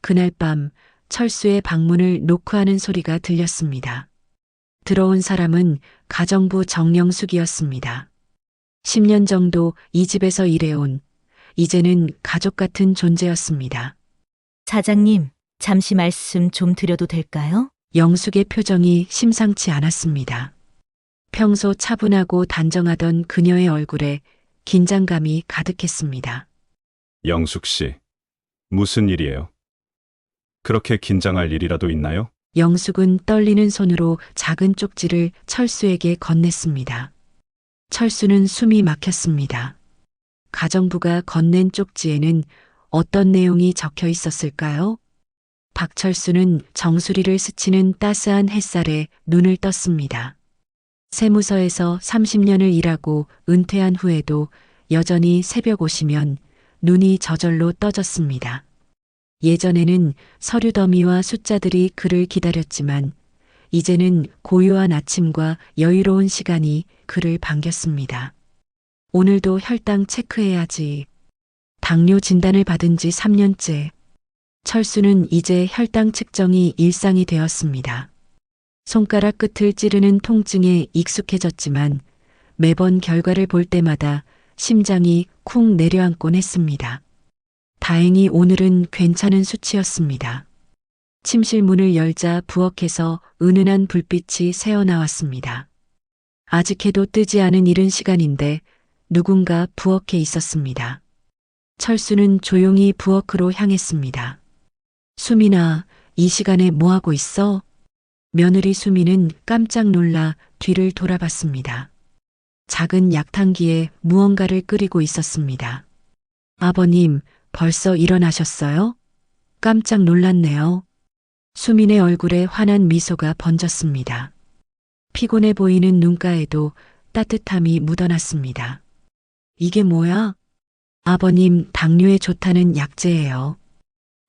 그날 밤 철수의 방문을 노크하는 소리가 들렸습니다. 들어온 사람은 가정부 정영숙이었습니다. 10년 정도 이 집에서 일해온 이제는 가족 같은 존재였습니다. 사장님, 잠시 말씀 좀 드려도 될까요? 영숙의 표정이 심상치 않았습니다. 평소 차분하고 단정하던 그녀의 얼굴에 긴장감이 가득했습니다. 영숙 씨, 무슨 일이에요? 그렇게 긴장할 일이라도 있나요? 영숙은 떨리는 손으로 작은 쪽지를 철수에게 건넸습니다. 철수는 숨이 막혔습니다. 가정부가 건넨 쪽지에는 어떤 내용이 적혀 있었을까요? 박철수는 정수리를 스치는 따스한 햇살에 눈을 떴습니다. 세무서에서 30년을 일하고 은퇴한 후에도 여전히 새벽 오시면 눈이 저절로 떠졌습니다. 예전에는 서류 더미와 숫자들이 그를 기다렸지만 이제는 고요한 아침과 여유로운 시간이 그를 반겼습니다. 오늘도 혈당 체크해야지. 당뇨 진단을 받은 지 3년째. 철수는 이제 혈당 측정이 일상이 되었습니다. 손가락 끝을 찌르는 통증에 익숙해졌지만 매번 결과를 볼 때마다 심장이 쿵 내려앉곤 했습니다. 다행히 오늘은 괜찮은 수치였습니다. 침실 문을 열자 부엌에서 은은한 불빛이 새어나왔습니다. 아직 해도 뜨지 않은 이른 시간인데 누군가 부엌에 있었습니다. 철수는 조용히 부엌으로 향했습니다. 수민아, 이 시간에 뭐하고 있어? 며느리 수민은 깜짝 놀라 뒤를 돌아봤습니다. 작은 약탕기에 무언가를 끓이고 있었습니다. 아버님, 벌써 일어나셨어요? 깜짝 놀랐네요. 수민의 얼굴에 환한 미소가 번졌습니다. 피곤해 보이는 눈가에도 따뜻함이 묻어났습니다. 이게 뭐야? 아버님, 당뇨에 좋다는 약재예요.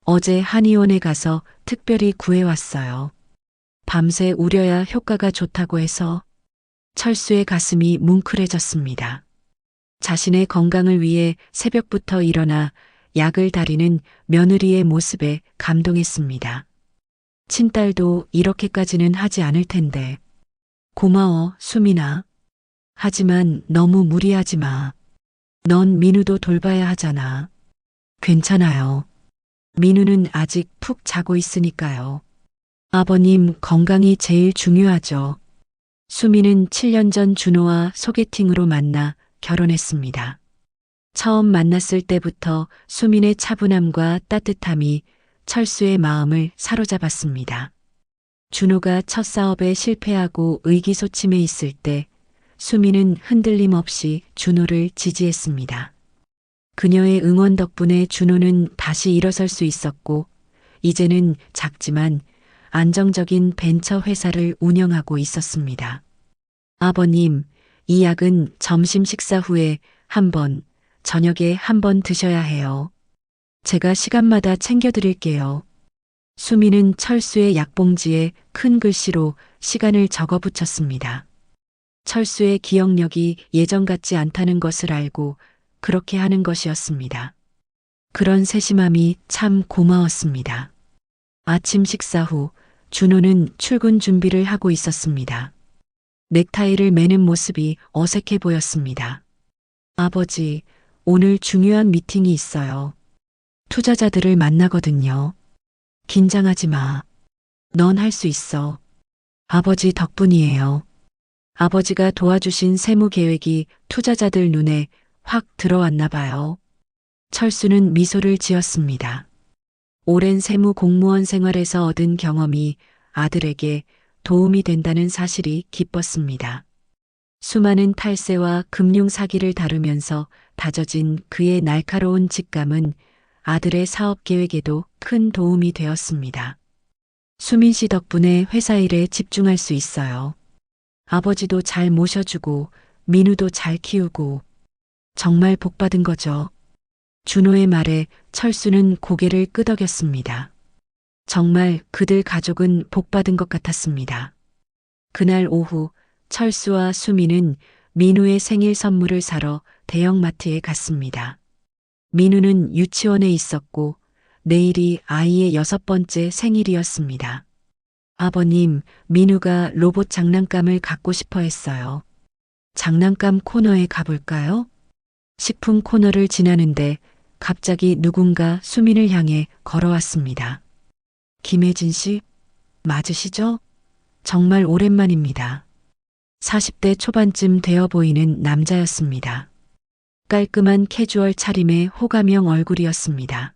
어제 한의원에 가서 특별히 구해왔어요. 밤새 우려야 효과가 좋다고 해서. 철수의 가슴이 뭉클해졌습니다. 자신의 건강을 위해 새벽부터 일어나 약을 다리는 며느리의 모습에 감동했습니다. 친딸도 이렇게까지는 하지 않을 텐데. 고마워, 수민아. 하지만 너무 무리하지 마. 넌 민우도 돌봐야 하잖아. 괜찮아요. 민우는 아직 푹 자고 있으니까요. 아버님 건강이 제일 중요하죠. 수민은 7년 전 준호와 소개팅으로 만나 결혼했습니다. 처음 만났을 때부터 수민의 차분함과 따뜻함이 철수의 마음을 사로잡았습니다. 준호가 첫 사업에 실패하고 의기소침해 있을 때 수민은 흔들림 없이 준호를 지지했습니다. 그녀의 응원 덕분에 준호는 다시 일어설 수 있었고 이제는 작지만 안정적인 벤처 회사를 운영하고 있었습니다. 아버님, 이 약은 점심 식사 후에 한 번, 저녁에 한 번 드셔야 해요. 제가 시간마다 챙겨드릴게요. 수민은 철수의 약봉지에 큰 글씨로 시간을 적어 붙였습니다. 철수의 기억력이 예전 같지 않다는 것을 알고 그렇게 하는 것이었습니다. 그런 세심함이 참 고마웠습니다. 아침 식사 후 준호는 출근 준비를 하고 있었습니다. 넥타이를 매는 모습이 어색해 보였습니다. 아버지, 오늘 중요한 미팅이 있어요. 투자자들을 만나거든요. 긴장하지 마. 넌 할 수 있어. 아버지 덕분이에요. 아버지가 도와주신 세무 계획이 투자자들 눈에 확 들어왔나 봐요. 철수는 미소를 지었습니다. 오랜 세무 공무원 생활에서 얻은 경험이 아들에게 도움이 된다는 사실이 기뻤습니다. 수많은 탈세와 금융 사기를 다루면서 다져진 그의 날카로운 직감은 아들의 사업 계획에도 큰 도움이 되었습니다. 수민 씨 덕분에 회사 일에 집중할 수 있어요. 아버지도 잘 모셔주고 민우도 잘 키우고 정말 복받은 거죠. 준호의 말에 철수는 고개를 끄덕였습니다. 정말 그들 가족은 복받은 것 같았습니다. 그날 오후 철수와 수민은 민우의 생일 선물을 사러 대형마트에 갔습니다. 민우는 유치원에 있었고 내일이 아이의 6번째 생일이었습니다. 아버님, 민우가 로봇 장난감을 갖고 싶어 했어요. 장난감 코너에 가볼까요? 식품 코너를 지나는데 갑자기 누군가 수민을 향해 걸어왔습니다. 김혜진 씨, 맞으시죠? 정말 오랜만입니다. 40대 초반쯤 되어 보이는 남자였습니다. 깔끔한 캐주얼 차림의 호감형 얼굴이었습니다.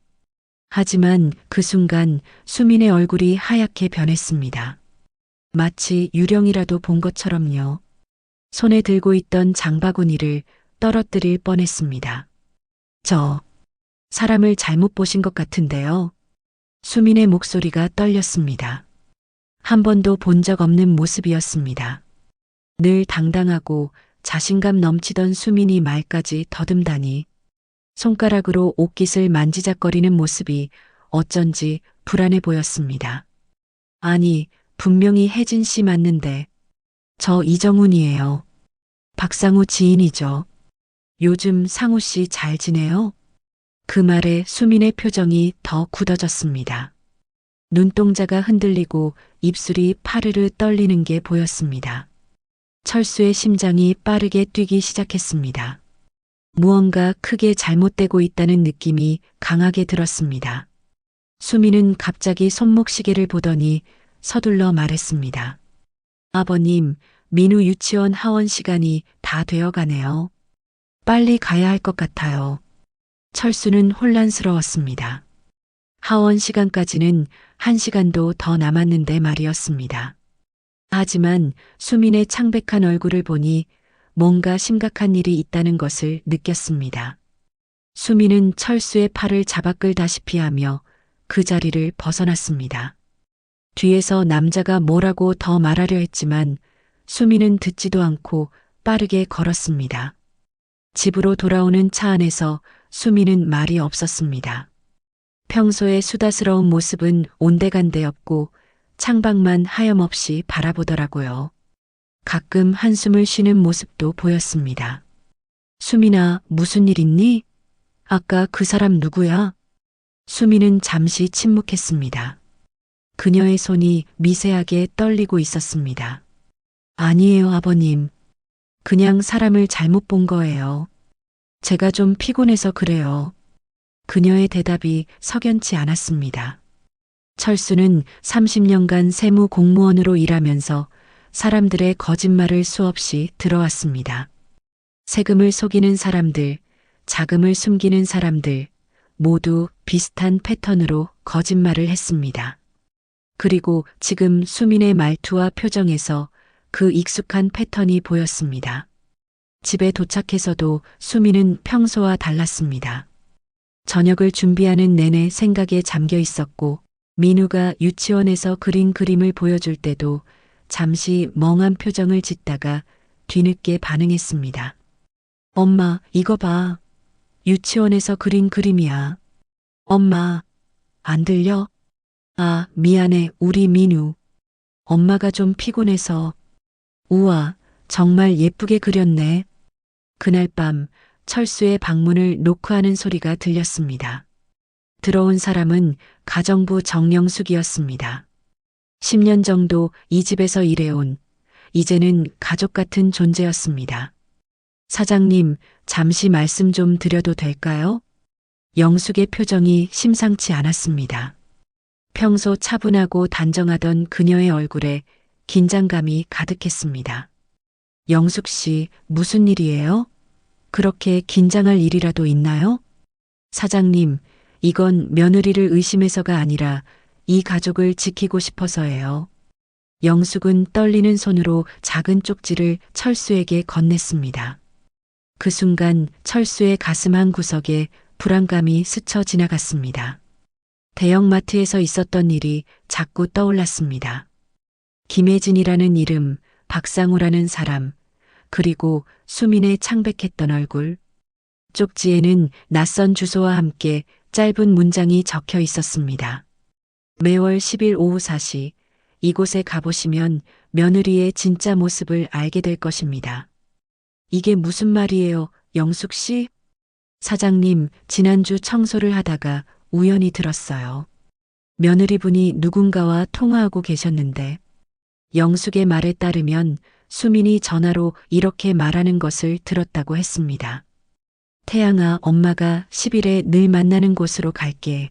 하지만 그 순간 수민의 얼굴이 하얗게 변했습니다. 마치 유령이라도 본 것처럼요. 손에 들고 있던 장바구니를 떨어뜨릴 뻔했습니다. 저, 사람을 잘못 보신 것 같은데요. 수민의 목소리가 떨렸습니다. 한 번도 본 적 없는 모습이었습니다. 늘 당당하고 자신감 넘치던 수민이 말까지 더듬다니 손가락으로 옷깃을 만지작거리는 모습이 어쩐지 불안해 보였습니다. 아니, 분명히 혜진 씨 맞는데 저 이정훈이에요. 박상우 지인이죠. 요즘 상우 씨 잘 지내요? 그 말에 수민의 표정이 더 굳어졌습니다. 눈동자가 흔들리고 입술이 파르르 떨리는 게 보였습니다. 철수의 심장이 빠르게 뛰기 시작했습니다. 무언가 크게 잘못되고 있다는 느낌이 강하게 들었습니다. 수민은 갑자기 손목시계를 보더니 서둘러 말했습니다. 아버님, 민우 유치원 하원 시간이 다 되어 가네요. 빨리 가야 할 것 같아요. 철수는 혼란스러웠습니다. 하원 시간까지는 1시간도 더 남았는데 말이었습니다. 하지만 수민의 창백한 얼굴을 보니 뭔가 심각한 일이 있다는 것을 느꼈습니다. 수민은 철수의 팔을 잡아 끌다시피 하며 그 자리를 벗어났습니다. 뒤에서 남자가 뭐라고 더 말하려 했지만 수민은 듣지도 않고 빠르게 걸었습니다. 집으로 돌아오는 차 안에서 수민은 말이 없었습니다. 평소의 수다스러운 모습은 온데간데 없고 창밖만 하염없이 바라보더라고요. 가끔 한숨을 쉬는 모습도 보였습니다. 수민아, 무슨 일 있니? 아까 그 사람 누구야? 수민은 잠시 침묵했습니다. 그녀의 손이 미세하게 떨리고 있었습니다. 아니에요, 아버님. 그냥 사람을 잘못 본 거예요. 제가 좀 피곤해서 그래요. 그녀의 대답이 석연치 않았습니다. 철수는 30년간 세무 공무원으로 일하면서 사람들의 거짓말을 수없이 들어왔습니다. 세금을 속이는 사람들, 자금을 숨기는 사람들, 모두 비슷한 패턴으로 거짓말을 했습니다. 그리고 지금 수민의 말투와 표정에서 그 익숙한 패턴이 보였습니다. 집에 도착해서도 수민은 평소와 달랐습니다. 저녁을 준비하는 내내 생각에 잠겨 있었고 민우가 유치원에서 그린 그림을 보여줄 때도 잠시 멍한 표정을 짓다가 뒤늦게 반응했습니다. 엄마, 이거 봐. 유치원에서 그린 그림이야. 엄마, 안 들려? 아, 미안해, 우리 민우. 엄마가 좀 피곤해서. 우와, 정말 예쁘게 그렸네. 그날 밤 철수의 방문을 노크하는 소리가 들렸습니다. 들어온 사람은 가정부 정영숙이었습니다. 10년 정도 이 집에서 일해온, 이제는 가족 같은 존재였습니다. 사장님, 잠시 말씀 좀 드려도 될까요? 영숙의 표정이 심상치 않았습니다. 평소 차분하고 단정하던 그녀의 얼굴에 긴장감이 가득했습니다. 영숙 씨, 무슨 일이에요? 그렇게 긴장할 일이라도 있나요? 사장님, 이건 며느리를 의심해서가 아니라 이 가족을 지키고 싶어서예요. 영숙은 떨리는 손으로 작은 쪽지를 철수에게 건넸습니다. 그 순간 철수의 가슴 한 구석에 불안감이 스쳐 지나갔습니다. 대형마트에서 있었던 일이 자꾸 떠올랐습니다. 김혜진이라는 이름, 박상우라는 사람, 그리고 수민의 창백했던 얼굴. 쪽지에는 낯선 주소와 함께 짧은 문장이 적혀 있었습니다. 매월 10일 오후 4시 이곳에 가보시면 며느리의 진짜 모습을 알게 될 것입니다. 이게 무슨 말이에요, 영숙 씨? 사장님, 지난주 청소를 하다가 우연히 들었어요. 며느리분이 누군가와 통화하고 계셨는데 영숙의 말에 따르면 수민이 전화로 이렇게 말하는 것을 들었다고 했습니다. 태양아, 엄마가 10일에 늘 만나는 곳으로 갈게.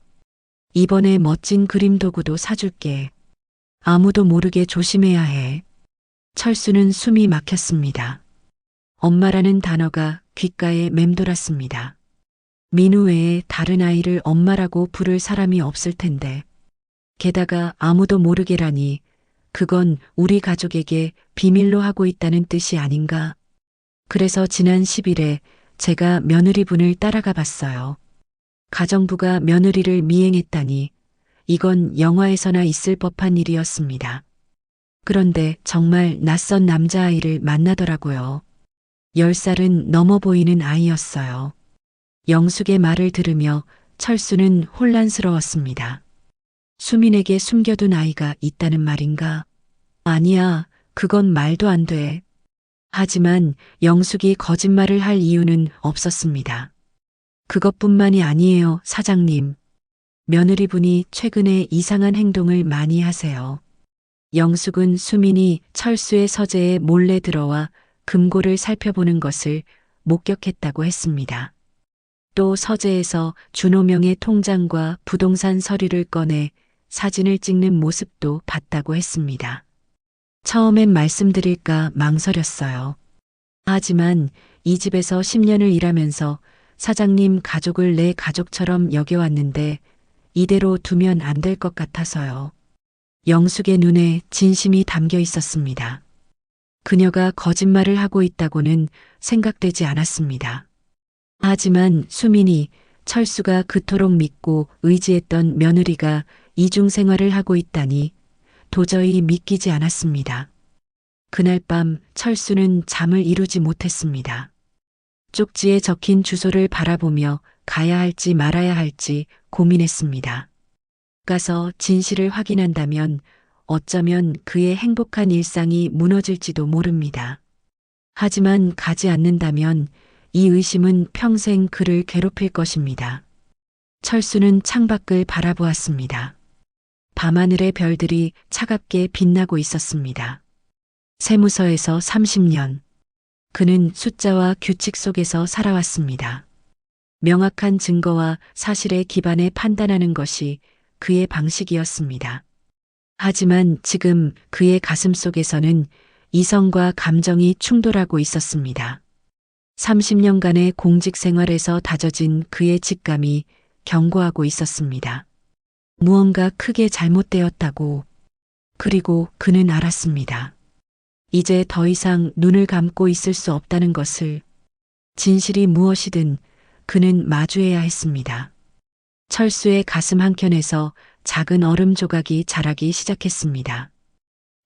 이번에 멋진 그림 도구도 사줄게. 아무도 모르게 조심해야 해. 철수는 숨이 막혔습니다. 엄마라는 단어가 귓가에 맴돌았습니다. 민우 외에 다른 아이를 엄마라고 부를 사람이 없을 텐데. 게다가 아무도 모르게라니 그건 우리 가족에게 비밀로 하고 있다는 뜻이 아닌가. 그래서 지난 10일에 제가 며느리분을 따라가 봤어요. 가정부가 며느리를 미행했다니 이건 영화에서나 있을 법한 일이었습니다. 그런데 정말 낯선 남자아이를 만나더라고요. 10살은 넘어 보이는 아이였어요. 영숙의 말을 들으며 철수는 혼란스러웠습니다. 수민에게 숨겨둔 아이가 있다는 말인가? 아니야, 그건 말도 안 돼. 하지만 영숙이 거짓말을 할 이유는 없었습니다. 그것뿐만이 아니에요, 사장님. 며느리분이 최근에 이상한 행동을 많이 하세요. 영숙은 수민이 철수의 서재에 몰래 들어와 금고를 살펴보는 것을 목격했다고 했습니다. 또 서재에서 준호명의 통장과 부동산 서류를 꺼내 사진을 찍는 모습도 봤다고 했습니다. 처음엔 말씀드릴까 망설였어요. 하지만 이 집에서 10년을 일하면서 사장님 가족을 내 가족처럼 여겨왔는데 이대로 두면 안 될 것 같아서요. 영숙의 눈에 진심이 담겨 있었습니다. 그녀가 거짓말을 하고 있다고는 생각되지 않았습니다. 하지만 수민이 철수가 그토록 믿고 의지했던 며느리가 이중 생활을 하고 있다니 도저히 믿기지 않았습니다. 그날 밤 철수는 잠을 이루지 못했습니다. 쪽지에 적힌 주소를 바라보며 가야 할지 말아야 할지 고민했습니다. 가서 진실을 확인한다면 어쩌면 그의 행복한 일상이 무너질지도 모릅니다. 하지만 가지 않는다면 이 의심은 평생 그를 괴롭힐 것입니다. 철수는 창밖을 바라보았습니다. 밤하늘의 별들이 차갑게 빛나고 있었습니다. 세무서에서 30년. 그는 숫자와 규칙 속에서 살아왔습니다. 명확한 증거와 사실에 기반해 판단하는 것이 그의 방식이었습니다. 하지만 지금 그의 가슴 속에서는 이성과 감정이 충돌하고 있었습니다. 30년간의 공직 생활에서 다져진 그의 직감이 경고하고 있었습니다. 무언가 크게 잘못되었다고. 그리고 그는 알았습니다. 이제 더 이상 눈을 감고 있을 수 없다는 것을. 진실이 무엇이든 그는 마주해야 했습니다. 철수의 가슴 한켠에서 작은 얼음 조각이 자라기 시작했습니다.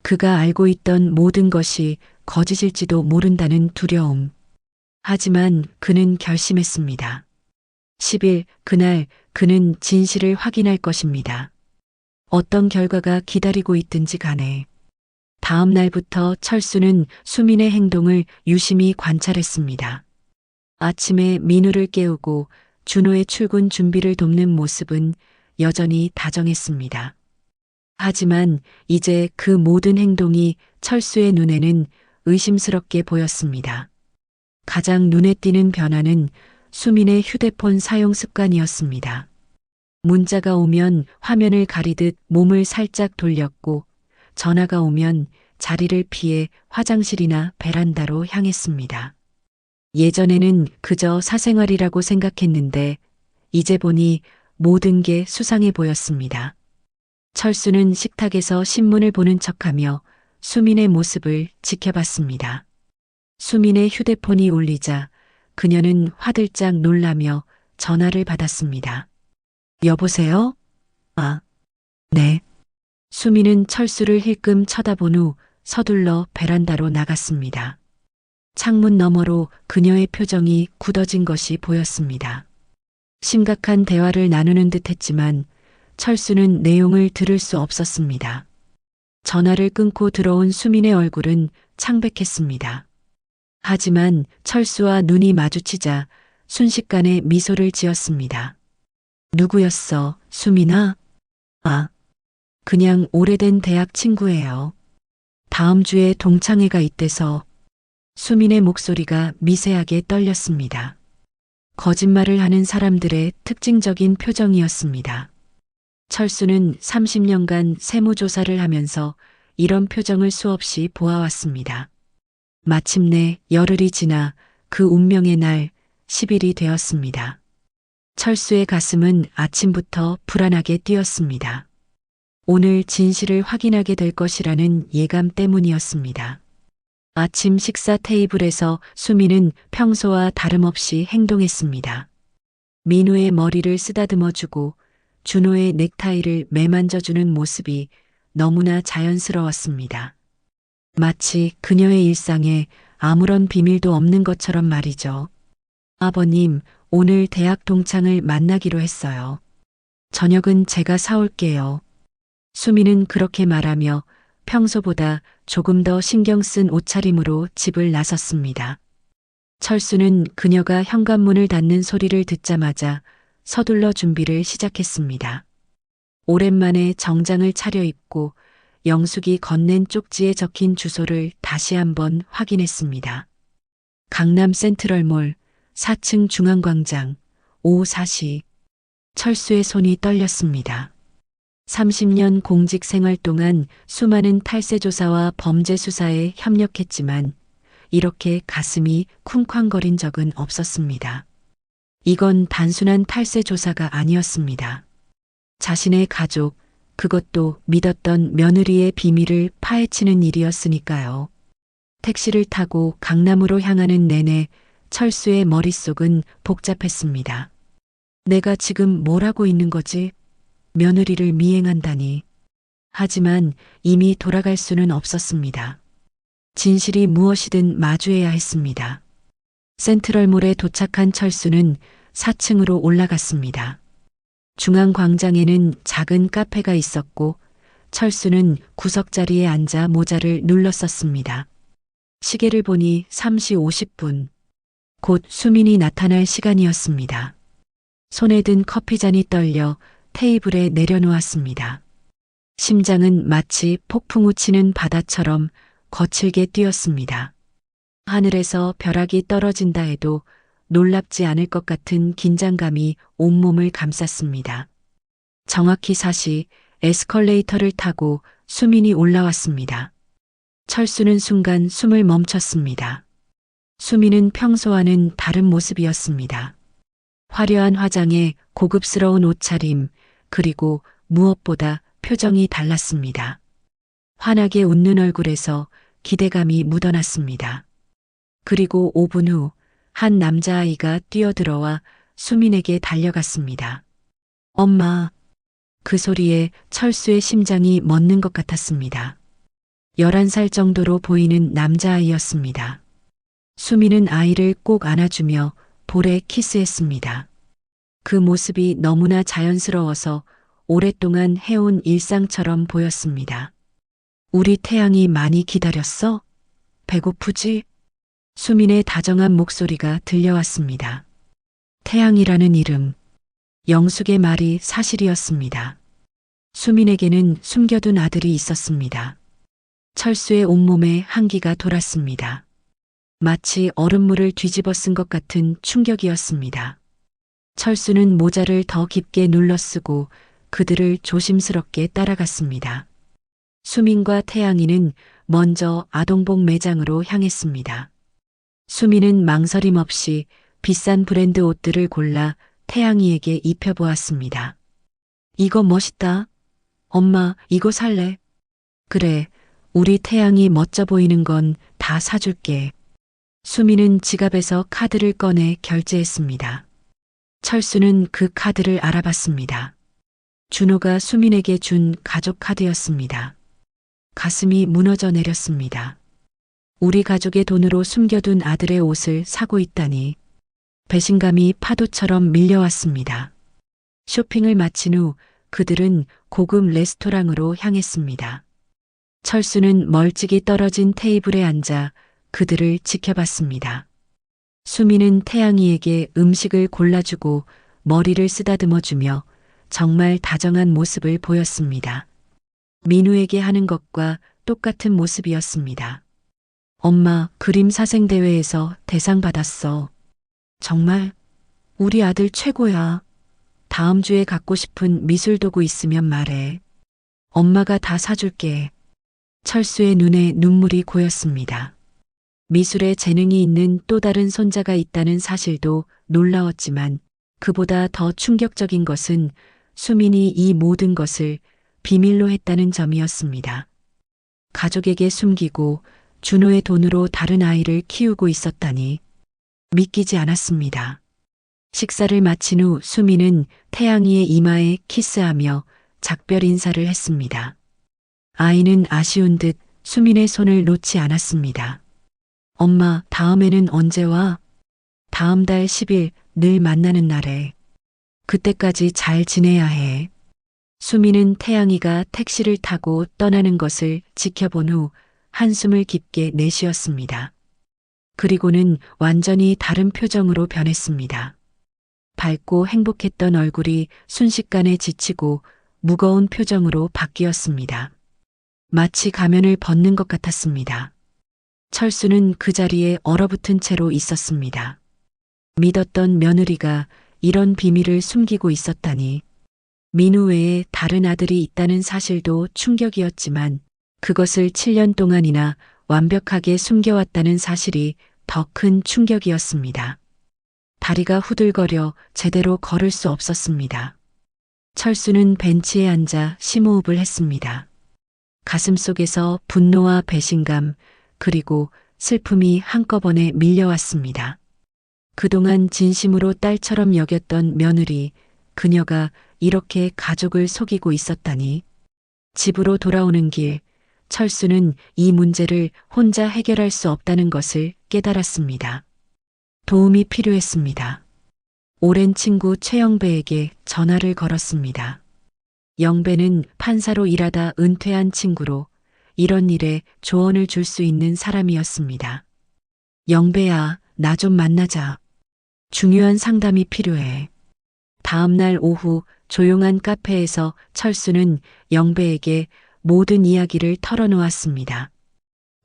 그가 알고 있던 모든 것이 거짓일지도 모른다는 두려움. 하지만 그는 결심했습니다. 10일 그날 그는 진실을 확인할 것입니다. 어떤 결과가 기다리고 있든지 간에. 다음 날부터 철수는 수민의 행동을 유심히 관찰했습니다. 아침에 민우를 깨우고 준호의 출근 준비를 돕는 모습은 여전히 다정했습니다. 하지만 이제 그 모든 행동이 철수의 눈에는 의심스럽게 보였습니다. 가장 눈에 띄는 변화는 수민의 휴대폰 사용 습관이었습니다. 문자가 오면 화면을 가리듯 몸을 살짝 돌렸고 전화가 오면 자리를 피해 화장실이나 베란다로 향했습니다. 예전에는 그저 사생활이라고 생각했는데 이제 보니 모든 게 수상해 보였습니다. 철수는 식탁에서 신문을 보는 척하며 수민의 모습을 지켜봤습니다. 수민의 휴대폰이 울리자 그녀는 화들짝 놀라며 전화를 받았습니다. 여보세요? 아, 네. 수민은 철수를 힐끔 쳐다본 후 서둘러 베란다로 나갔습니다. 창문 너머로 그녀의 표정이 굳어진 것이 보였습니다. 심각한 대화를 나누는 듯 했지만 철수는 내용을 들을 수 없었습니다. 전화를 끊고 들어온 수민의 얼굴은 창백했습니다. 하지만 철수와 눈이 마주치자 순식간에 미소를 지었습니다. 누구였어, 수민아? 아, 그냥 오래된 대학 친구예요. 다음 주에 동창회가 있대서. 수민의 목소리가 미세하게 떨렸습니다. 거짓말을 하는 사람들의 특징적인 표정이었습니다. 철수는 30년간 세무조사를 하면서 이런 표정을 수없이 보아왔습니다. 마침내 열흘이 지나 그 운명의 날 10일이 되었습니다. 철수의 가슴은 아침부터 불안하게 뛰었습니다. 오늘 진실을 확인하게 될 것이라는 예감 때문이었습니다. 아침 식사 테이블에서 수미는 평소와 다름없이 행동했습니다. 민우의 머리를 쓰다듬어주고 준호의 넥타이를 매만져주는 모습이 너무나 자연스러웠습니다. 마치 그녀의 일상에 아무런 비밀도 없는 것처럼 말이죠. 아버님, 오늘 대학 동창을 만나기로 했어요. 저녁은 제가 사올게요. 수미는 그렇게 말하며 평소보다 조금 더 신경 쓴 옷차림으로 집을 나섰습니다. 철수는 그녀가 현관문을 닫는 소리를 듣자마자 서둘러 준비를 시작했습니다. 오랜만에 정장을 차려입고 영숙이 건넨 쪽지에 적힌 주소를 다시 한번 확인했습니다. 강남 센트럴몰 4층 중앙광장 오후 4시. 철수의 손이 떨렸습니다. 30년 공직 생활 동안 수많은 탈세 조사와 범죄 수사에 협력했지만 이렇게 가슴이 쿵쾅거린 적은 없었습니다. 이건 단순한 탈세 조사가 아니었습니다. 자신의 가족, 그것도 믿었던 며느리의 비밀을 파헤치는 일이었으니까요. 택시를 타고 강남으로 향하는 내내 철수의 머릿속은 복잡했습니다. 내가 지금 뭘 하고 있는 거지? 며느리를 미행한다니. 하지만 이미 돌아갈 수는 없었습니다. 진실이 무엇이든 마주해야 했습니다. 센트럴몰에 도착한 철수는 4층으로 올라갔습니다. 중앙광장에는 작은 카페가 있었고 철수는 구석자리에 앉아 모자를 눌렀었습니다. 시계를 보니 3시 50분. 곧 수민이 나타날 시간이었습니다. 손에 든 커피잔이 떨려 테이블에 내려놓았습니다. 심장은 마치 폭풍우 치는 바다처럼 거칠게 뛰었습니다. 하늘에서 벼락이 떨어진다 해도 놀랍지 않을 것 같은 긴장감이 온몸을 감쌌습니다. 정확히 4시 에스컬레이터를 타고 수민이 올라왔습니다. 철수는 순간 숨을 멈췄습니다. 수민은 평소와는 다른 모습이었습니다. 화려한 화장에 고급스러운 옷차림, 그리고 무엇보다 표정이 달랐습니다. 환하게 웃는 얼굴에서 기대감이 묻어났습니다. 그리고 5분 후 한 남자아이가 뛰어들어와 수민에게 달려갔습니다. 엄마. 그 소리에 철수의 심장이 멎는 것 같았습니다. 11살 정도로 보이는 남자아이였습니다. 수민은 아이를 꼭 안아주며 볼에 키스했습니다. 그 모습이 너무나 자연스러워서 오랫동안 해온 일상처럼 보였습니다. 우리 태양이 많이 기다렸어? 배고프지? 수민의 다정한 목소리가 들려왔습니다. 태양이라는 이름. 영숙의 말이 사실이었습니다. 수민에게는 숨겨둔 아들이 있었습니다. 철수의 온몸에 한기가 돌았습니다. 마치 얼음물을 뒤집어 쓴 것 같은 충격이었습니다. 철수는 모자를 더 깊게 눌러 쓰고 그들을 조심스럽게 따라갔습니다. 수민과 태양이는 먼저 아동복 매장으로 향했습니다. 수민은 망설임 없이 비싼 브랜드 옷들을 골라 태양이에게 입혀보았습니다. 이거 멋있다. 엄마, 이거 살래? 그래, 우리 태양이 멋져 보이는 건 다 사줄게. 수민은 지갑에서 카드를 꺼내 결제했습니다. 철수는 그 카드를 알아봤습니다. 준호가 수민에게 준 가족 카드였습니다. 가슴이 무너져 내렸습니다. 우리 가족의 돈으로 숨겨둔 아들의 옷을 사고 있다니. 배신감이 파도처럼 밀려왔습니다. 쇼핑을 마친 후 그들은 고급 레스토랑으로 향했습니다. 철수는 멀찍이 떨어진 테이블에 앉아 그들을 지켜봤습니다. 수미는 태양이에게 음식을 골라주고 머리를 쓰다듬어주며 정말 다정한 모습을 보였습니다. 민우에게 하는 것과 똑같은 모습이었습니다. 엄마, 그림 사생대회에서 대상 받았어. 정말 우리 아들 최고야. 다음 주에 갖고 싶은 미술 도구 있으면 말해. 엄마가 다 사줄게. 철수의 눈에 눈물이 고였습니다. 미술에 재능이 있는 또 다른 손자가 있다는 사실도 놀라웠지만 그보다 더 충격적인 것은 수민이 이 모든 것을 비밀로 했다는 점이었습니다. 가족에게 숨기고 준호의 돈으로 다른 아이를 키우고 있었다니 믿기지 않았습니다. 식사를 마친 후 수민은 태양이의 이마에 키스하며 작별 인사를 했습니다. 아이는 아쉬운 듯 수민의 손을 놓지 않았습니다. 엄마, 다음에는 언제 와? 다음 달 10일 늘 만나는 날에. 그때까지 잘 지내야 해. 수민은 태양이가 택시를 타고 떠나는 것을 지켜본 후 한숨을 깊게 내쉬었습니다. 그리고는 완전히 다른 표정으로 변했습니다. 밝고 행복했던 얼굴이 순식간에 지치고 무거운 표정으로 바뀌었습니다. 마치 가면을 벗는 것 같았습니다. 철수는 그 자리에 얼어붙은 채로 있었습니다. 믿었던 며느리가 이런 비밀을 숨기고 있었다니. 민우 외에 다른 아들이 있다는 사실도 충격이었지만 그것을 7년 동안이나 완벽하게 숨겨왔다는 사실이 더 큰 충격이었습니다. 다리가 후들거려 제대로 걸을 수 없었습니다. 철수는 벤치에 앉아 심호흡을 했습니다. 가슴속에서 분노와 배신감 그리고 슬픔이 한꺼번에 밀려왔습니다. 그동안 진심으로 딸처럼 여겼던 며느리, 그녀가 이렇게 가족을 속이고 있었다니. 집으로 돌아오는 길, 철수는 이 문제를 혼자 해결할 수 없다는 것을 깨달았습니다. 도움이 필요했습니다. 오랜 친구 최영배에게 전화를 걸었습니다. 영배는 판사로 일하다 은퇴한 친구로 이런 일에 조언을 줄 수 있는 사람이었습니다. 영배야, 나 좀 만나자. 중요한 상담이 필요해. 다음 날 오후 조용한 카페에서 철수는 영배에게 모든 이야기를 털어놓았습니다.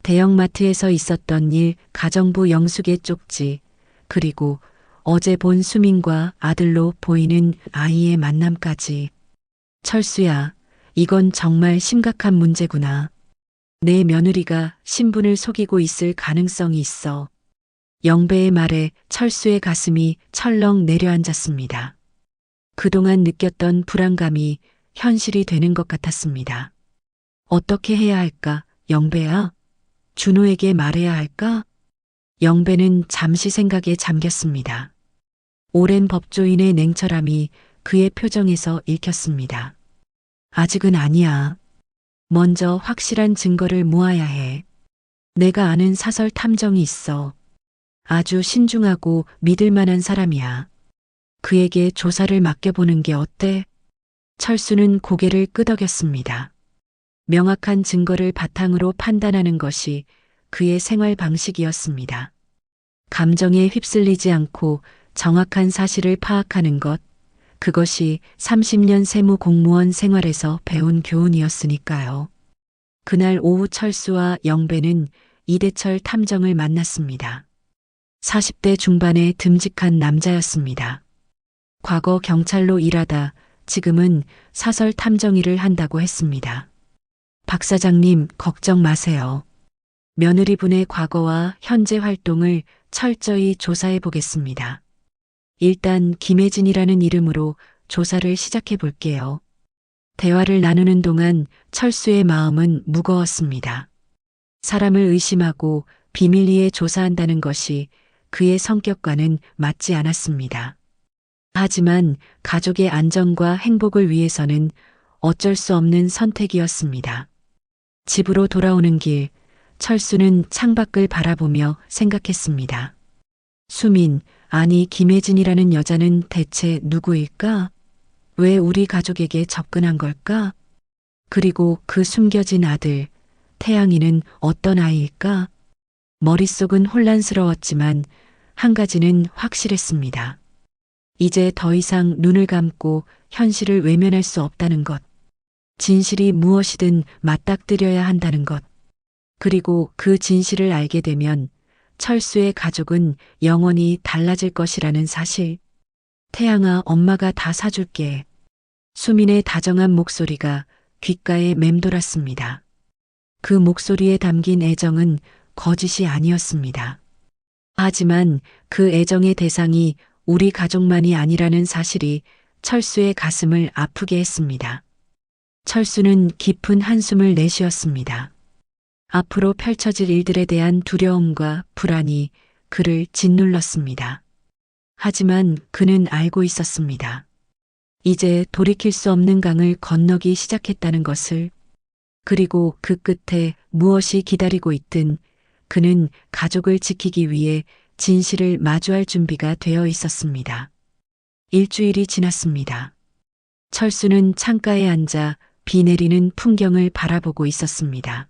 대형마트에서 있었던 일, 가정부 영숙의 쪽지, 그리고 어제 본 수민과 아들로 보이는 아이의 만남까지. 철수야, 이건 정말 심각한 문제구나. 내 며느리가 신분을 속이고 있을 가능성이 있어. 영배의 말에 철수의 가슴이 철렁 내려앉았습니다. 그동안 느꼈던 불안감이 현실이 되는 것 같았습니다. 어떻게 해야 할까, 영배야? 준호에게 말해야 할까? 영배는 잠시 생각에 잠겼습니다. 오랜 법조인의 냉철함이 그의 표정에서 읽혔습니다. 아직은 아니야. 먼저 확실한 증거를 모아야 해. 내가 아는 사설 탐정이 있어. 아주 신중하고 믿을 만한 사람이야. 그에게 조사를 맡겨보는 게 어때? 철수는 고개를 끄덕였습니다. 명확한 증거를 바탕으로 판단하는 것이 그의 생활 방식이었습니다. 감정에 휩쓸리지 않고 정확한 사실을 파악하는 것, 그것이 30년 세무 공무원 생활에서 배운 교훈이었으니까요. 그날 오후 철수와 영배는 이대철 탐정을 만났습니다. 40대 중반의 듬직한 남자였습니다. 과거 경찰로 일하다 지금은 사설 탐정 일을 한다고 했습니다. 박 사장님, 걱정 마세요. 며느리분의 과거와 현재 활동을 철저히 조사해 보겠습니다. 일단 김혜진이라는 이름으로 조사를 시작해 볼게요. 대화를 나누는 동안 철수의 마음은 무거웠습니다. 사람을 의심하고 비밀리에 조사한다는 것이 그의 성격과는 맞지 않았습니다. 하지만 가족의 안전과 행복을 위해서는 어쩔 수 없는 선택이었습니다. 집으로 돌아오는 길, 철수는 창밖을 바라보며 생각했습니다. 수민, 아니 김혜진이라는 여자는 대체 누구일까? 왜 우리 가족에게 접근한 걸까? 그리고 그 숨겨진 아들, 태양이는 어떤 아이일까? 머릿속은 혼란스러웠지만 한 가지는 확실했습니다. 이제 더 이상 눈을 감고 현실을 외면할 수 없다는 것. 진실이 무엇이든 맞닥뜨려야 한다는 것. 그리고 그 진실을 알게 되면 철수의 가족은 영원히 달라질 것이라는 사실. 태양아, 엄마가 다 사줄게. 수민의 다정한 목소리가 귓가에 맴돌았습니다. 그 목소리에 담긴 애정은 거짓이 아니었습니다. 하지만 그 애정의 대상이 우리 가족만이 아니라는 사실이 철수의 가슴을 아프게 했습니다. 철수는 깊은 한숨을 내쉬었습니다. 앞으로 펼쳐질 일들에 대한 두려움과 불안이 그를 짓눌렀습니다. 하지만 그는 알고 있었습니다. 이제 돌이킬 수 없는 강을 건너기 시작했다는 것을. 그리고 그 끝에 무엇이 기다리고 있든 그는 가족을 지키기 위해 진실을 마주할 준비가 되어 있었습니다. 일주일이 지났습니다. 철수는 창가에 앉아 비 내리는 풍경을 바라보고 있었습니다.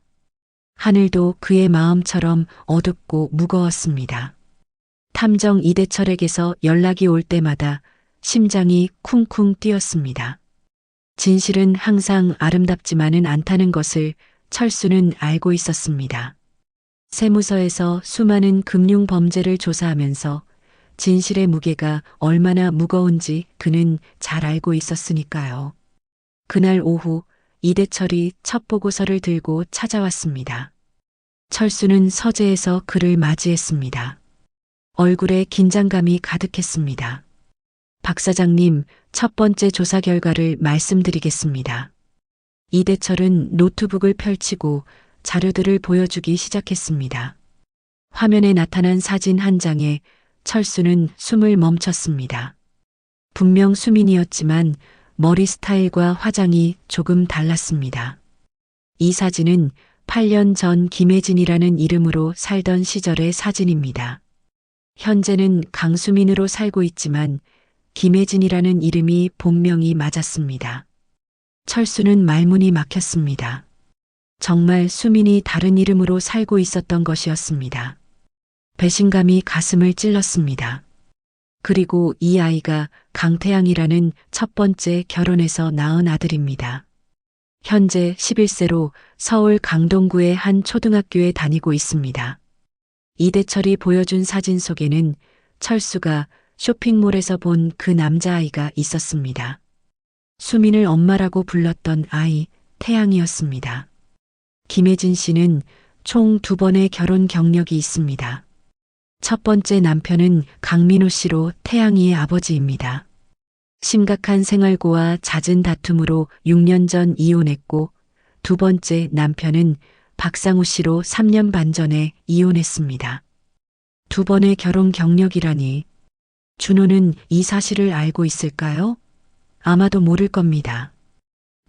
하늘도 그의 마음처럼 어둡고 무거웠습니다. 탐정 이대철에게서 연락이 올 때마다 심장이 쿵쿵 뛰었습니다. 진실은 항상 아름답지만은 않다는 것을 철수는 알고 있었습니다. 세무서에서 수많은 금융 범죄를 조사하면서 진실의 무게가 얼마나 무거운지 그는 잘 알고 있었으니까요. 그날 오후 이대철이 첫 보고서를 들고 찾아왔습니다. 철수는 서재에서 그를 맞이했습니다. 얼굴에 긴장감이 가득했습니다. 박 사장님, 첫 번째 조사 결과를 말씀드리겠습니다. 이대철은 노트북을 펼치고 자료들을 보여주기 시작했습니다. 화면에 나타난 사진 한 장에 철수는 숨을 멈췄습니다. 분명 수민이었지만 머리 스타일과 화장이 조금 달랐습니다. 이 사진은 8년 전 김혜진이라는 이름으로 살던 시절의 사진입니다. 현재는 강수민으로 살고 있지만 김혜진이라는 이름이 본명이 맞았습니다. 철수는 말문이 막혔습니다. 정말 수민이 다른 이름으로 살고 있었던 것이었습니다. 배신감이 가슴을 찔렀습니다. 그리고 이 아이가 강태양이라는 첫 번째 결혼에서 낳은 아들입니다. 현재 11세로 서울 강동구의 한 초등학교에 다니고 있습니다. 이대철이 보여준 사진 속에는 철수가 쇼핑몰에서 본 그 남자아이가 있었습니다. 수민을 엄마라고 불렀던 아이, 태양이었습니다. 김혜진 씨는 총 2번의 결혼 경력이 있습니다. 첫 번째 남편은 강민호 씨로 태양이의 아버지입니다. 심각한 생활고와 잦은 다툼으로 6년 전 이혼했고, 두 번째 남편은 박상우 씨로 3년 반 전에 이혼했습니다. 2번의 결혼 경력이라니. 준호는 이 사실을 알고 있을까요? 아마도 모를 겁니다.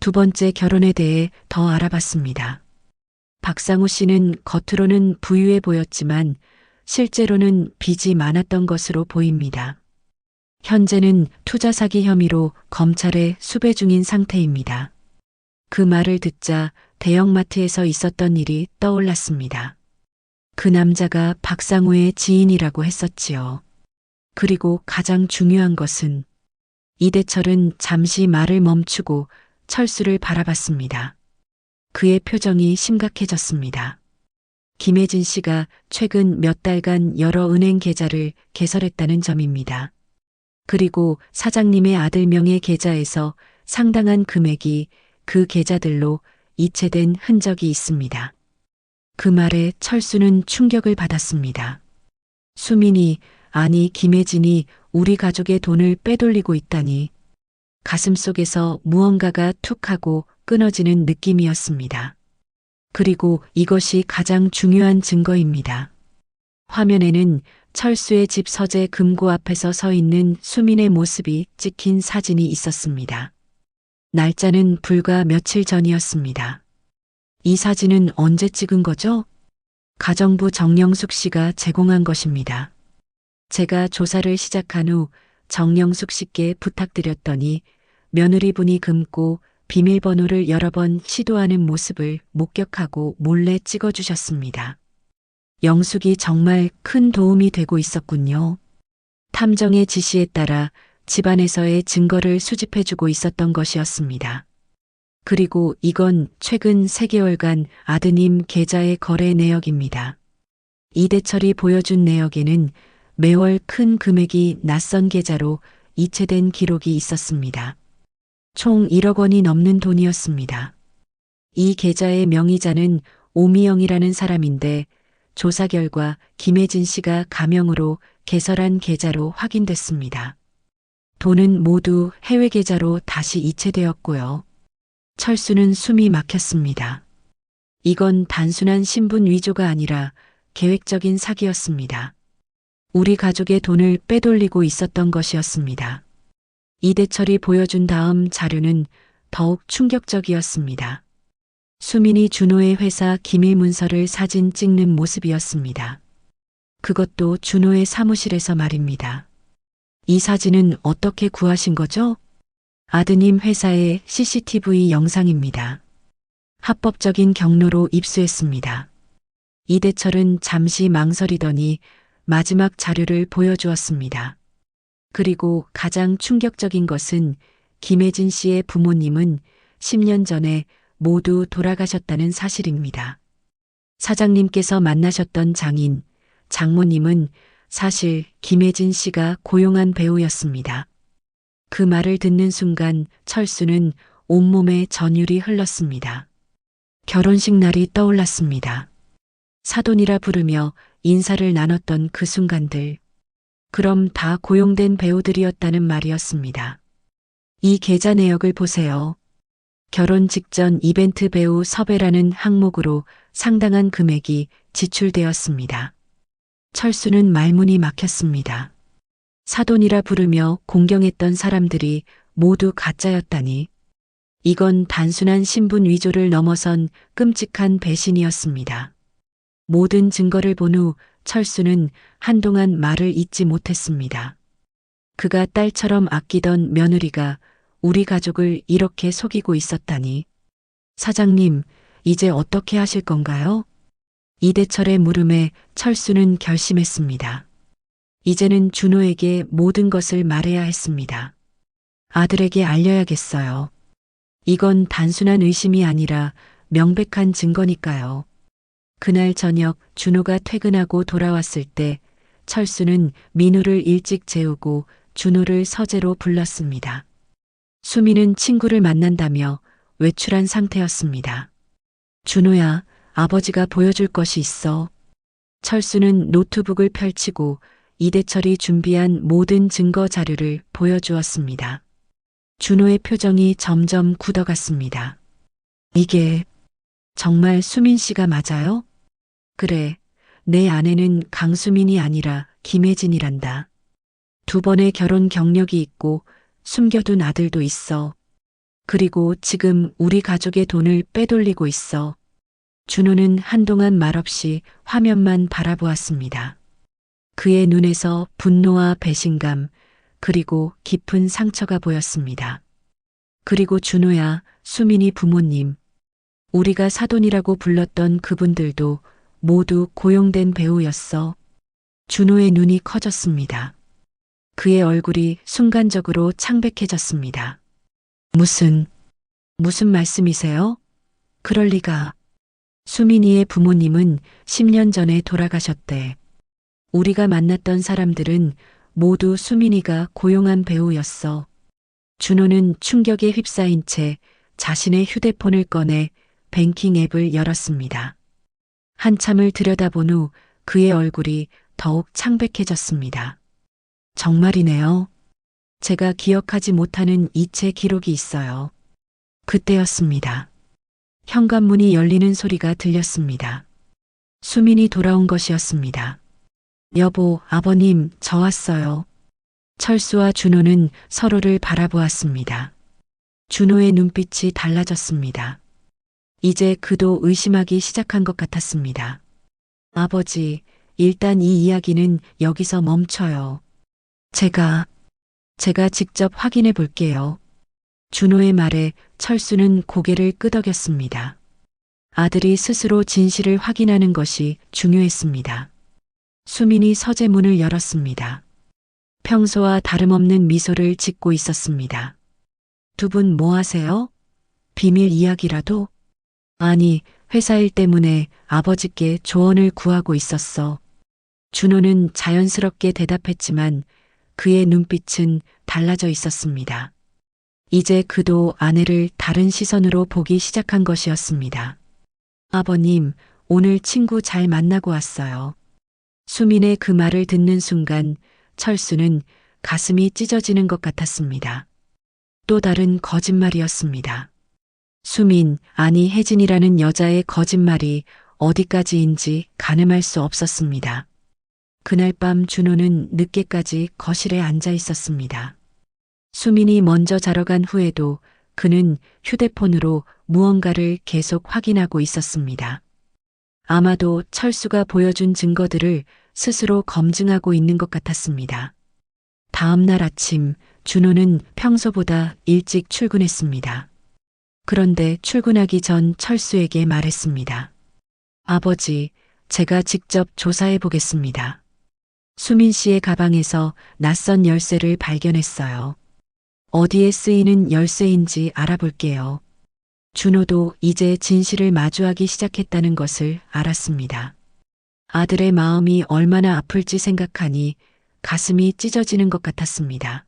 두 번째 결혼에 대해 더 알아봤습니다. 박상우 씨는 겉으로는 부유해 보였지만 실제로는 빚이 많았던 것으로 보입니다. 현재는 투자 사기 혐의로 검찰에 수배 중인 상태입니다. 그 말을 듣자 대형마트에서 있었던 일이 떠올랐습니다. 그 남자가 박상우의 지인이라고 했었지요. 그리고 가장 중요한 것은 이대철은 잠시 말을 멈추고 철수를 바라봤습니다. 그의 표정이 심각해졌습니다. 김혜진 씨가 최근 몇 달간 여러 은행 계좌를 개설했다는 점입니다. 그리고 사장님의 아들 명의 계좌에서 상당한 금액이 그 계좌들로 이체된 흔적이 있습니다. 그 말에 철수는 충격을 받았습니다. 수민이, 아니 김혜진이 우리 가족의 돈을 빼돌리고 있다니. 가슴속에서 무언가가 툭 하고 끊어지는 느낌이었습니다. 그리고 이것이 가장 중요한 증거입니다. 화면에는 철수의 집 서재 금고 앞에서 서 있는 수민의 모습이 찍힌 사진이 있었습니다. 날짜는 불과 며칠 전이었습니다. 이 사진은 언제 찍은 거죠? 가정부 정영숙 씨가 제공한 것입니다. 제가 조사를 시작한 후 정영숙 씨께 부탁드렸더니 며느리분이 금고 비밀번호를 여러 번 시도하는 모습을 목격하고 몰래 찍어주셨습니다. 영숙이 정말 큰 도움이 되고 있었군요. 탐정의 지시에 따라 집안에서의 증거를 수집해주고 있었던 것이었습니다. 그리고 이건 최근 3개월간 아드님 계좌의 거래 내역입니다. 이대철이 보여준 내역에는 매월 큰 금액이 낯선 계좌로 이체된 기록이 있었습니다. 총 1억 원이 넘는 돈이었습니다. 이 계좌의 명의자는 오미영이라는 사람인데 조사 결과 김혜진 씨가 가명으로 개설한 계좌로 확인됐습니다. 돈은 모두 해외 계좌로 다시 이체되었고요. 철수는 숨이 막혔습니다. 이건 단순한 신분 위조가 아니라 계획적인 사기였습니다. 우리 가족의 돈을 빼돌리고 있었던 것이었습니다. 이대철이 보여준 다음 자료는 더욱 충격적이었습니다. 수민이 준호의 회사 기밀 문서를 사진 찍는 모습이었습니다. 그것도 준호의 사무실에서 말입니다. 이 사진은 어떻게 구하신 거죠? 아드님 회사의 CCTV 영상입니다. 합법적인 경로로 입수했습니다. 이대철은 잠시 망설이더니 마지막 자료를 보여주었습니다. 그리고 가장 충격적인 것은 김혜진 씨의 부모님은 10년 전에 모두 돌아가셨다는 사실입니다. 사장님께서 만나셨던 장인, 장모님은 사실 김혜진 씨가 고용한 배우였습니다. 그 말을 듣는 순간 철수는 온몸에 전율이 흘렀습니다. 결혼식 날이 떠올랐습니다. 사돈이라 부르며 인사를 나눴던 그 순간들. 그럼 다 고용된 배우들이었다는 말이었습니다. 이 계좌 내역을 보세요. 결혼 직전 이벤트 배우 섭외라는 항목으로 상당한 금액이 지출되었습니다. 철수는 말문이 막혔습니다. 사돈이라 부르며 공경했던 사람들이 모두 가짜였다니. 이건 단순한 신분 위조를 넘어선 끔찍한 배신이었습니다. 모든 증거를 본 후 철수는 한동안 말을 잇지 못했습니다. 그가 딸처럼 아끼던 며느리가 우리 가족을 이렇게 속이고 있었다니. 사장님, 이제 어떻게 하실 건가요? 이대철의 물음에 철수는 결심했습니다. 이제는 준호에게 모든 것을 말해야 했습니다. 아들에게 알려야겠어요. 이건 단순한 의심이 아니라 명백한 증거니까요. 그날 저녁 준호가 퇴근하고 돌아왔을 때 철수는 민우를 일찍 재우고 준호를 서재로 불렀습니다. 수미는 친구를 만난다며 외출한 상태였습니다. 준호야, 아버지가 보여줄 것이 있어. 철수는 노트북을 펼치고 이대철이 준비한 모든 증거 자료를 보여주었습니다. 준호의 표정이 점점 굳어갔습니다. 이게 정말 수민 씨가 맞아요? 그래, 내 아내는 강수민이 아니라 김혜진이란다. 2번의 결혼 경력이 있고 숨겨둔 아들도 있어. 그리고 지금 우리 가족의 돈을 빼돌리고 있어. 준호는 한동안 말없이 화면만 바라보았습니다. 그의 눈에서 분노와 배신감, 그리고 깊은 상처가 보였습니다. 그리고 준호야, 수민이 부모님, 우리가 사돈이라고 불렀던 그분들도 모두 고용된 배우였어. 준호의 눈이 커졌습니다. 그의 얼굴이 순간적으로 창백해졌습니다. 무슨 말씀이세요? 그럴 리가. 수민이의 부모님은 10년 전에 돌아가셨대. 우리가 만났던 사람들은 모두 수민이가 고용한 배우였어. 준호는 충격에 휩싸인 채 자신의 휴대폰을 꺼내 뱅킹 앱을 열었습니다. 한참을 들여다본 후 그의 얼굴이 더욱 창백해졌습니다. 정말이네요. 제가 기억하지 못하는 이체 기록이 있어요. 그때였습니다. 현관문이 열리는 소리가 들렸습니다. 수민이 돌아온 것이었습니다. 여보, 아버님, 저 왔어요. 철수와 준호는 서로를 바라보았습니다. 준호의 눈빛이 달라졌습니다. 이제 그도 의심하기 시작한 것 같았습니다. 아버지, 일단 이 이야기는 여기서 멈춰요. 제가 직접 확인해 볼게요. 준호의 말에 철수는 고개를 끄덕였습니다. 아들이 스스로 진실을 확인하는 것이 중요했습니다. 수민이 서재 문을 열었습니다. 평소와 다름없는 미소를 짓고 있었습니다. 두 분 뭐 하세요? 비밀 이야기라도? 아니, 회사 일 때문에 아버지께 조언을 구하고 있었어. 준호는 자연스럽게 대답했지만 그의 눈빛은 달라져 있었습니다. 이제 그도 아내를 다른 시선으로 보기 시작한 것이었습니다. 아버님, 오늘 친구 잘 만나고 왔어요. 수민의 그 말을 듣는 순간 철수는 가슴이 찢어지는 것 같았습니다. 또 다른 거짓말이었습니다. 수민, 아니 혜진이라는 여자의 거짓말이 어디까지인지 가늠할 수 없었습니다. 그날 밤 준호는 늦게까지 거실에 앉아 있었습니다. 수민이 먼저 자러 간 후에도 그는 휴대폰으로 무언가를 계속 확인하고 있었습니다. 아마도 철수가 보여준 증거들을 스스로 검증하고 있는 것 같았습니다. 다음 날 아침 준호는 평소보다 일찍 출근했습니다. 그런데 출근하기 전 철수에게 말했습니다. 아버지, 제가 직접 조사해 보겠습니다. 수민 씨의 가방에서 낯선 열쇠를 발견했어요. 어디에 쓰이는 열쇠인지 알아볼게요. 준호도 이제 진실을 마주하기 시작했다는 것을 알았습니다. 아들의 마음이 얼마나 아플지 생각하니 가슴이 찢어지는 것 같았습니다.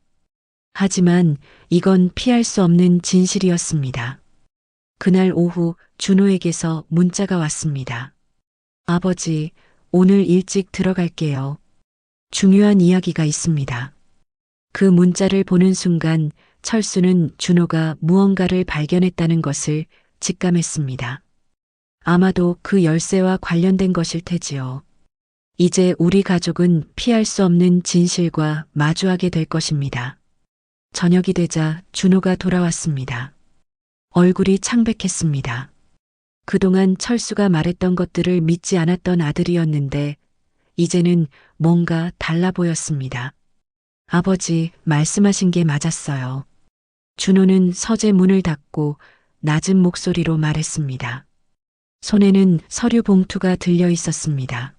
하지만 이건 피할 수 없는 진실이었습니다. 그날 오후 준호에게서 문자가 왔습니다. 아버지, 오늘 일찍 들어갈게요. 중요한 이야기가 있습니다. 그 문자를 보는 순간 철수는 준호가 무언가를 발견했다는 것을 직감했습니다. 아마도 그 열쇠와 관련된 것일 테지요. 이제 우리 가족은 피할 수 없는 진실과 마주하게 될 것입니다. 저녁이 되자 준호가 돌아왔습니다. 얼굴이 창백했습니다. 그동안 철수가 말했던 것들을 믿지 않았던 아들이었는데 이제는 뭔가 달라 보였습니다. 아버지, 말씀하신 게 맞았어요. 준호는 서재 문을 닫고 낮은 목소리로 말했습니다. 손에는 서류 봉투가 들려 있었습니다.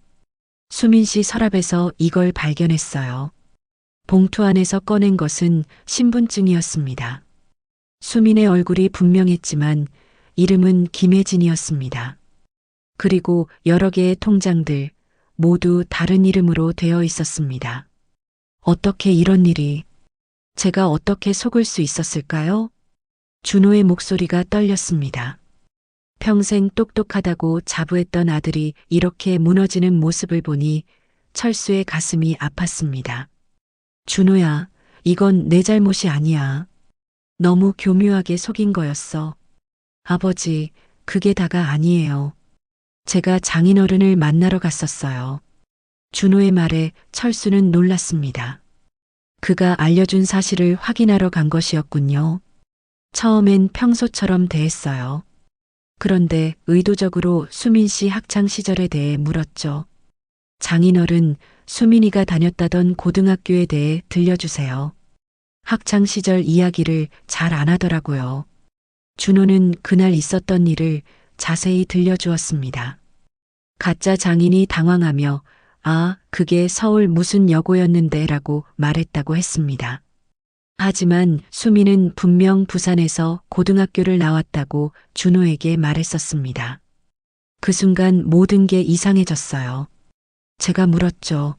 수민 씨 서랍에서 이걸 발견했어요. 봉투 안에서 꺼낸 것은 신분증이었습니다. 수민의 얼굴이 분명했지만 이름은 김혜진이었습니다. 그리고 여러 개의 통장들 모두 다른 이름으로 되어 있었습니다. 어떻게 이런 일이, 제가 어떻게 속을 수 있었을까요? 준호의 목소리가 떨렸습니다. 평생 똑똑하다고 자부했던 아들이 이렇게 무너지는 모습을 보니 철수의 가슴이 아팠습니다. 준호야, 이건 내 잘못이 아니야. 너무 교묘하게 속인 거였어. 아버지, 그게 다가 아니에요. 제가 장인어른을 만나러 갔었어요. 준호의 말에 철수는 놀랐습니다. 그가 알려준 사실을 확인하러 간 것이었군요. 처음엔 평소처럼 대했어요. 그런데 의도적으로 수민 씨 학창 시절에 대해 물었죠. 장인어른, 수민이가 다녔다던 고등학교에 대해 들려주세요. 학창 시절 이야기를 잘 안 하더라고요. 준호는 그날 있었던 일을 자세히 들려주었습니다. 가짜 장인이 당황하며 아, 그게 서울 무슨 여고였는데 라고 말했다고 했습니다. 하지만 수민은 분명 부산에서 고등학교를 나왔다고 준호에게 말했었습니다. 그 순간 모든 게 이상해졌어요. 제가 물었죠.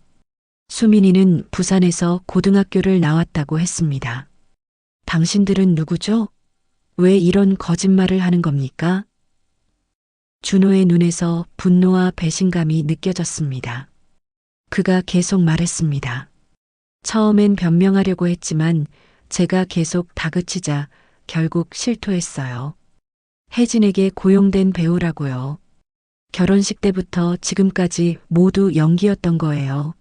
수민이는 부산에서 고등학교를 나왔다고 했습니다. 당신들은 누구죠? 왜 이런 거짓말을 하는 겁니까? 준호의 눈에서 분노와 배신감이 느껴졌습니다. 그가 계속 말했습니다. 처음엔 변명하려고 했지만 제가 계속 다그치자 결국 실토했어요. 혜진에게 고용된 배우라고요. 결혼식 때부터 지금까지 모두 연기였던 거예요.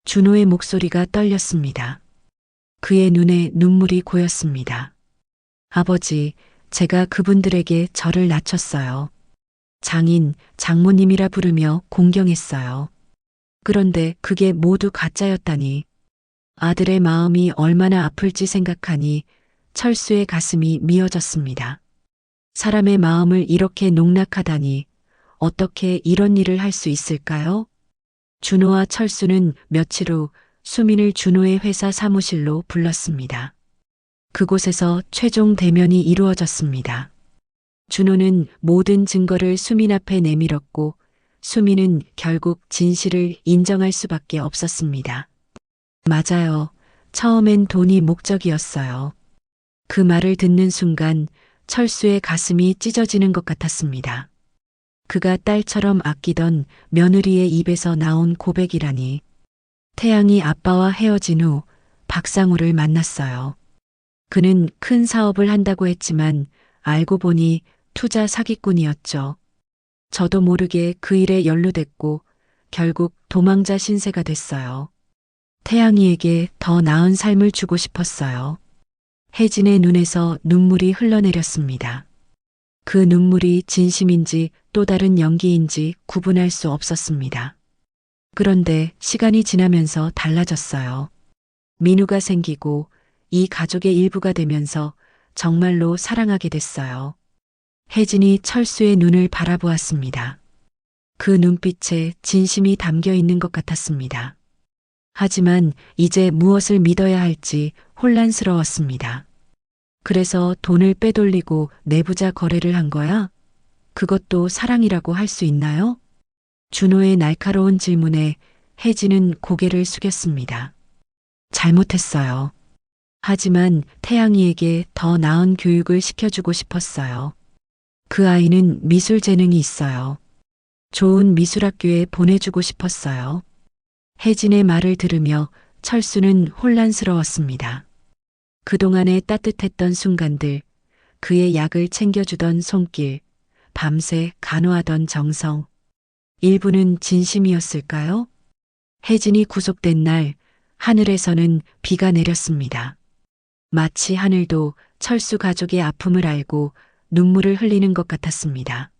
준호의 목소리가 떨렸습니다. 그의 눈에 눈물이 고였습니다. 아버지, 제가 그분들에게 저를 낮췄어요. 장인, 장모님이라 부르며 공경했어요. 그런데 그게 모두 가짜였다니. 아들의 마음이 얼마나 아플지 생각하니 철수의 가슴이 미어졌습니다. 사람의 마음을 이렇게 농락하다니 어떻게 이런 일을 할 수 있을까요? 준호와 철수는 며칠 후 수민을 준호의 회사 사무실로 불렀습니다. 그곳에서 최종 대면이 이루어졌습니다. 준호는 모든 증거를 수민 앞에 내밀었고 수민은 결국 진실을 인정할 수밖에 없었습니다. 맞아요. 처음엔 돈이 목적이었어요. 그 말을 듣는 순간 철수의 가슴이 찢어지는 것 같았습니다. 그가 딸처럼 아끼던 며느리의 입에서 나온 고백이라니. 태양이 아빠와 헤어진 후 박상우를 만났어요. 그는 큰 사업을 한다고 했지만 알고 보니 투자 사기꾼이었죠. 저도 모르게 그 일에 연루됐고 결국 도망자 신세가 됐어요. 태양이에게 더 나은 삶을 주고 싶었어요. 혜진의 눈에서 눈물이 흘러내렸습니다. 그 눈물이 진심인지 또 다른 연기인지 구분할 수 없었습니다. 그런데 시간이 지나면서 달라졌어요. 민우가 생기고 이 가족의 일부가 되면서 정말로 사랑하게 됐어요. 혜진이 철수의 눈을 바라보았습니다. 그 눈빛에 진심이 담겨 있는 것 같았습니다. 하지만 이제 무엇을 믿어야 할지 혼란스러웠습니다. 그래서 돈을 빼돌리고 내부자 거래를 한 거야? 그것도 사랑이라고 할 수 있나요? 준호의 날카로운 질문에 혜진은 고개를 숙였습니다. 잘못했어요. 하지만 태양이에게 더 나은 교육을 시켜주고 싶었어요. 그 아이는 미술 재능이 있어요. 좋은 미술학교에 보내주고 싶었어요. 혜진의 말을 들으며 철수는 혼란스러웠습니다. 그동안의 따뜻했던 순간들, 그의 약을 챙겨주던 손길, 밤새 간호하던 정성, 일부는 진심이었을까요? 혜진이 구속된 날, 하늘에서는 비가 내렸습니다. 마치 하늘도 철수 가족의 아픔을 알고 눈물을 흘리는 것 같았습니다.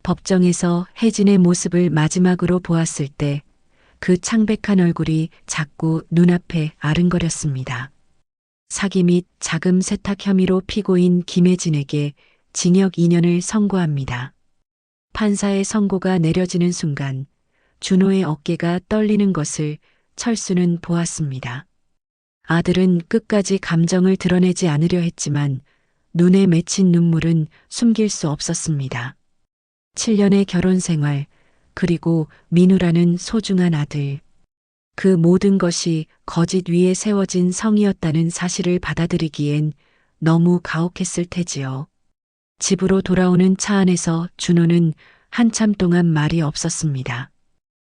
법정에서 혜진의 모습을 마지막으로 보았을 때 그 창백한 얼굴이 자꾸 눈앞에 아른거렸습니다. 사기 및 자금 세탁 혐의로 피고인 김혜진에게 징역 2년을 선고합니다. 판사의 선고가 내려지는 순간 준호의 어깨가 떨리는 것을 철수는 보았습니다. 아들은 끝까지 감정을 드러내지 않으려 했지만 눈에 맺힌 눈물은 숨길 수 없었습니다. 7년의 결혼 생활, 그리고 민우라는 소중한 아들. 그 모든 것이 거짓 위에 세워진 성이었다는 사실을 받아들이기엔 너무 가혹했을 테지요. 집으로 돌아오는 차 안에서 준호는 한참 동안 말이 없었습니다.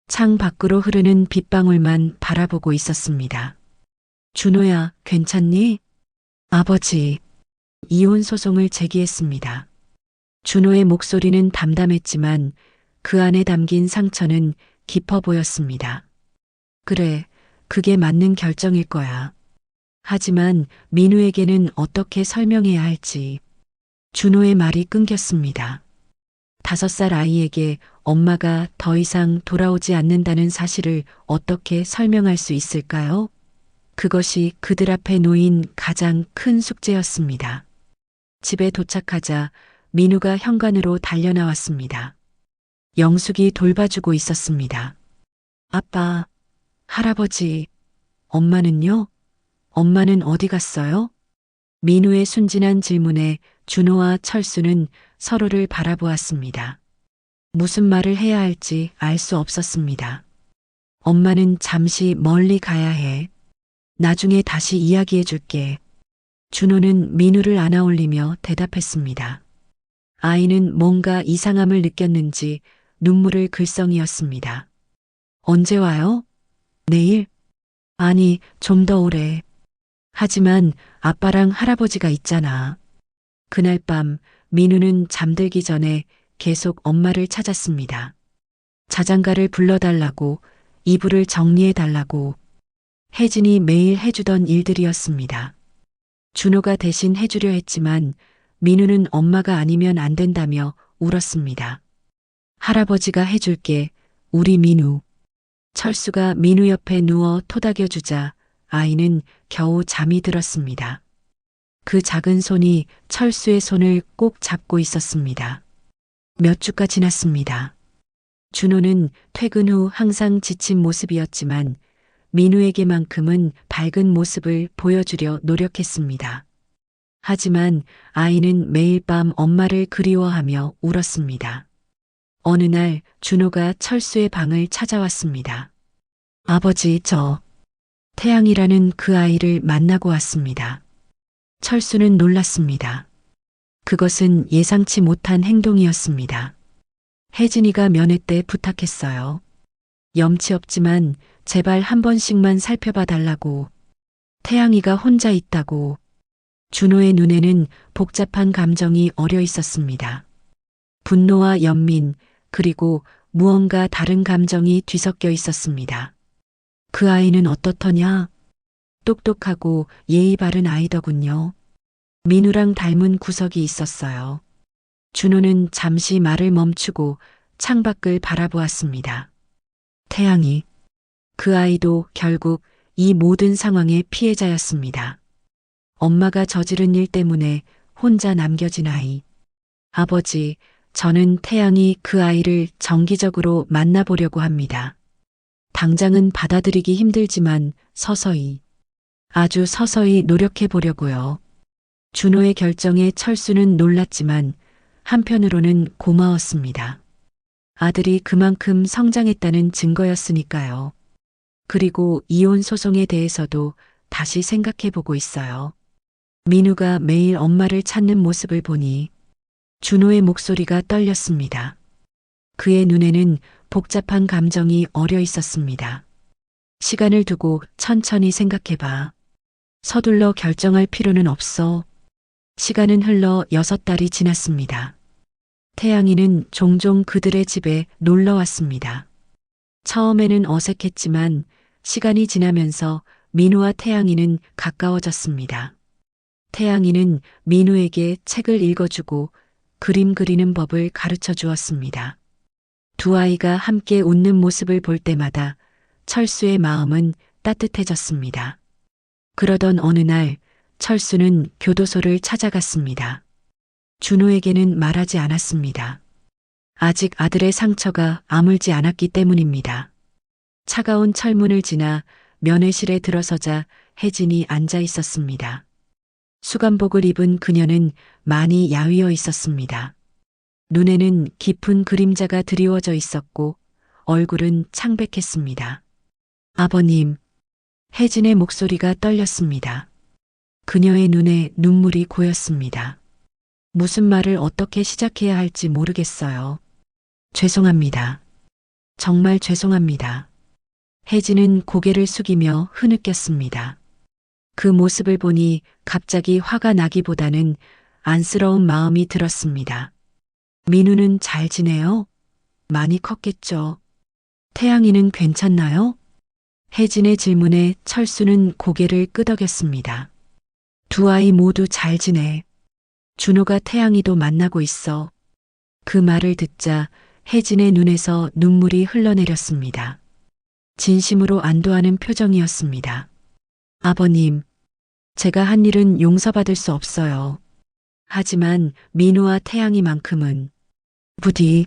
창 밖으로 흐르는 빗방울만 바라보고 있었습니다. 준호야, 괜찮니? 아버지, 이혼 소송을 제기했습니다. 준호의 목소리는 담담했지만 그 안에 담긴 상처는 깊어 보였습니다. 그래, 그게 맞는 결정일 거야. 하지만 민우에게는 어떻게 설명해야 할지. 준호의 말이 끊겼습니다. 5살 아이에게 엄마가 더 이상 돌아오지 않는다는 사실을 어떻게 설명할 수 있을까요? 그것이 그들 앞에 놓인 가장 큰 숙제였습니다. 집에 도착하자 민우가 현관으로 달려나왔습니다. 영숙이 돌봐주고 있었습니다. 아빠, 할아버지, 엄마는요? 엄마는 어디 갔어요? 민우의 순진한 질문에 준호와 철수는 서로를 바라보았습니다. 무슨 말을 해야 할지 알 수 없었습니다. 엄마는 잠시 멀리 가야 해. 나중에 다시 이야기해 줄게. 준호는 민우를 안아올리며 대답했습니다. 아이는 뭔가 이상함을 느꼈는지 눈물을 글썽이었습니다. 언제 와요? 내일? 아니, 좀 더 오래. 하지만 아빠랑 할아버지가 있잖아. 그날 밤 민우는 잠들기 전에 계속 엄마를 찾았습니다. 자장가를 불러달라고, 이불을 정리해달라고. 혜진이 매일 해주던 일들이었습니다. 준호가 대신 해주려 했지만 민우는 엄마가 아니면 안 된다며 울었습니다. 할아버지가 해줄게, 우리 민우. 철수가 민우 옆에 누워 토닥여주자 아이는 겨우 잠이 들었습니다. 그 작은 손이 철수의 손을 꼭 잡고 있었습니다. 몇 주가 지났습니다. 준호는 퇴근 후 항상 지친 모습이었지만 민우에게만큼은 밝은 모습을 보여주려 노력했습니다. 하지만 아이는 매일 밤 엄마를 그리워하며 울었습니다. 어느 날 준호가 철수의 방을 찾아왔습니다. 아버지, 태양이라는 그 아이를 만나고 왔습니다. 철수는 놀랐습니다. 그것은 예상치 못한 행동이었습니다. 혜진이가 면회 때 부탁했어요. 염치 없지만 제발 한 번씩만 살펴봐 달라고. 태양이가 혼자 있다고. 준호의 눈에는 복잡한 감정이 어려 있었습니다. 분노와 연민, 그리고 무언가 다른 감정이 뒤섞여 있었습니다. 그 아이는 어떻더냐? 똑똑하고 예의 바른 아이더군요. 민우랑 닮은 구석이 있었어요. 준호는 잠시 말을 멈추고 창밖을 바라보았습니다. 태양이, 그 아이도 결국 이 모든 상황의 피해자였습니다. 엄마가 저지른 일 때문에 혼자 남겨진 아이. 아버지, 저는 태양이 그 아이를 정기적으로 만나보려고 합니다. 당장은 받아들이기 힘들지만 서서히, 아주 서서히 노력해 보려고요. 준호의 결정에 철수는 놀랐지만 한편으로는 고마웠습니다. 아들이 그만큼 성장했다는 증거였으니까요. 그리고 이혼 소송에 대해서도 다시 생각해 보고 있어요. 민우가 매일 엄마를 찾는 모습을 보니 준호의 목소리가 떨렸습니다. 그의 눈에는 복잡한 감정이 어려 있었습니다. 시간을 두고 천천히 생각해봐. 서둘러 결정할 필요는 없어. 시간은 흘러 6달이 지났습니다. 태양이는 종종 그들의 집에 놀러 왔습니다. 처음에는 어색했지만 시간이 지나면서 민우와 태양이는 가까워졌습니다. 태양이는 민우에게 책을 읽어주고 그림 그리는 법을 가르쳐 주었습니다. 두 아이가 함께 웃는 모습을 볼 때마다 철수의 마음은 따뜻해졌습니다. 그러던 어느 날 철수는 교도소를 찾아갔습니다. 준호에게는 말하지 않았습니다. 아직 아들의 상처가 아물지 않았기 때문입니다. 차가운 철문을 지나 면회실에 들어서자 혜진이 앉아 있었습니다. 수감복을 입은 그녀는 많이 야위어 있었습니다. 눈에는 깊은 그림자가 드리워져 있었고 얼굴은 창백했습니다. 아버님, 혜진의 목소리가 떨렸습니다. 그녀의 눈에 눈물이 고였습니다. 무슨 말을 어떻게 시작해야 할지 모르겠어요. 죄송합니다. 정말 죄송합니다. 혜진은 고개를 숙이며 흐느꼈습니다. 그 모습을 보니 갑자기 화가 나기보다는 안쓰러운 마음이 들었습니다. 민우는 잘 지내요? 많이 컸겠죠. 태양이는 괜찮나요? 혜진의 질문에 철수는 고개를 끄덕였습니다. 두 아이 모두 잘 지내. 준호가 태양이도 만나고 있어. 그 말을 듣자 혜진의 눈에서 눈물이 흘러내렸습니다. 진심으로 안도하는 표정이었습니다. 아버님, 제가 한 일은 용서받을 수 없어요. 하지만 민우와 태양이만큼은 부디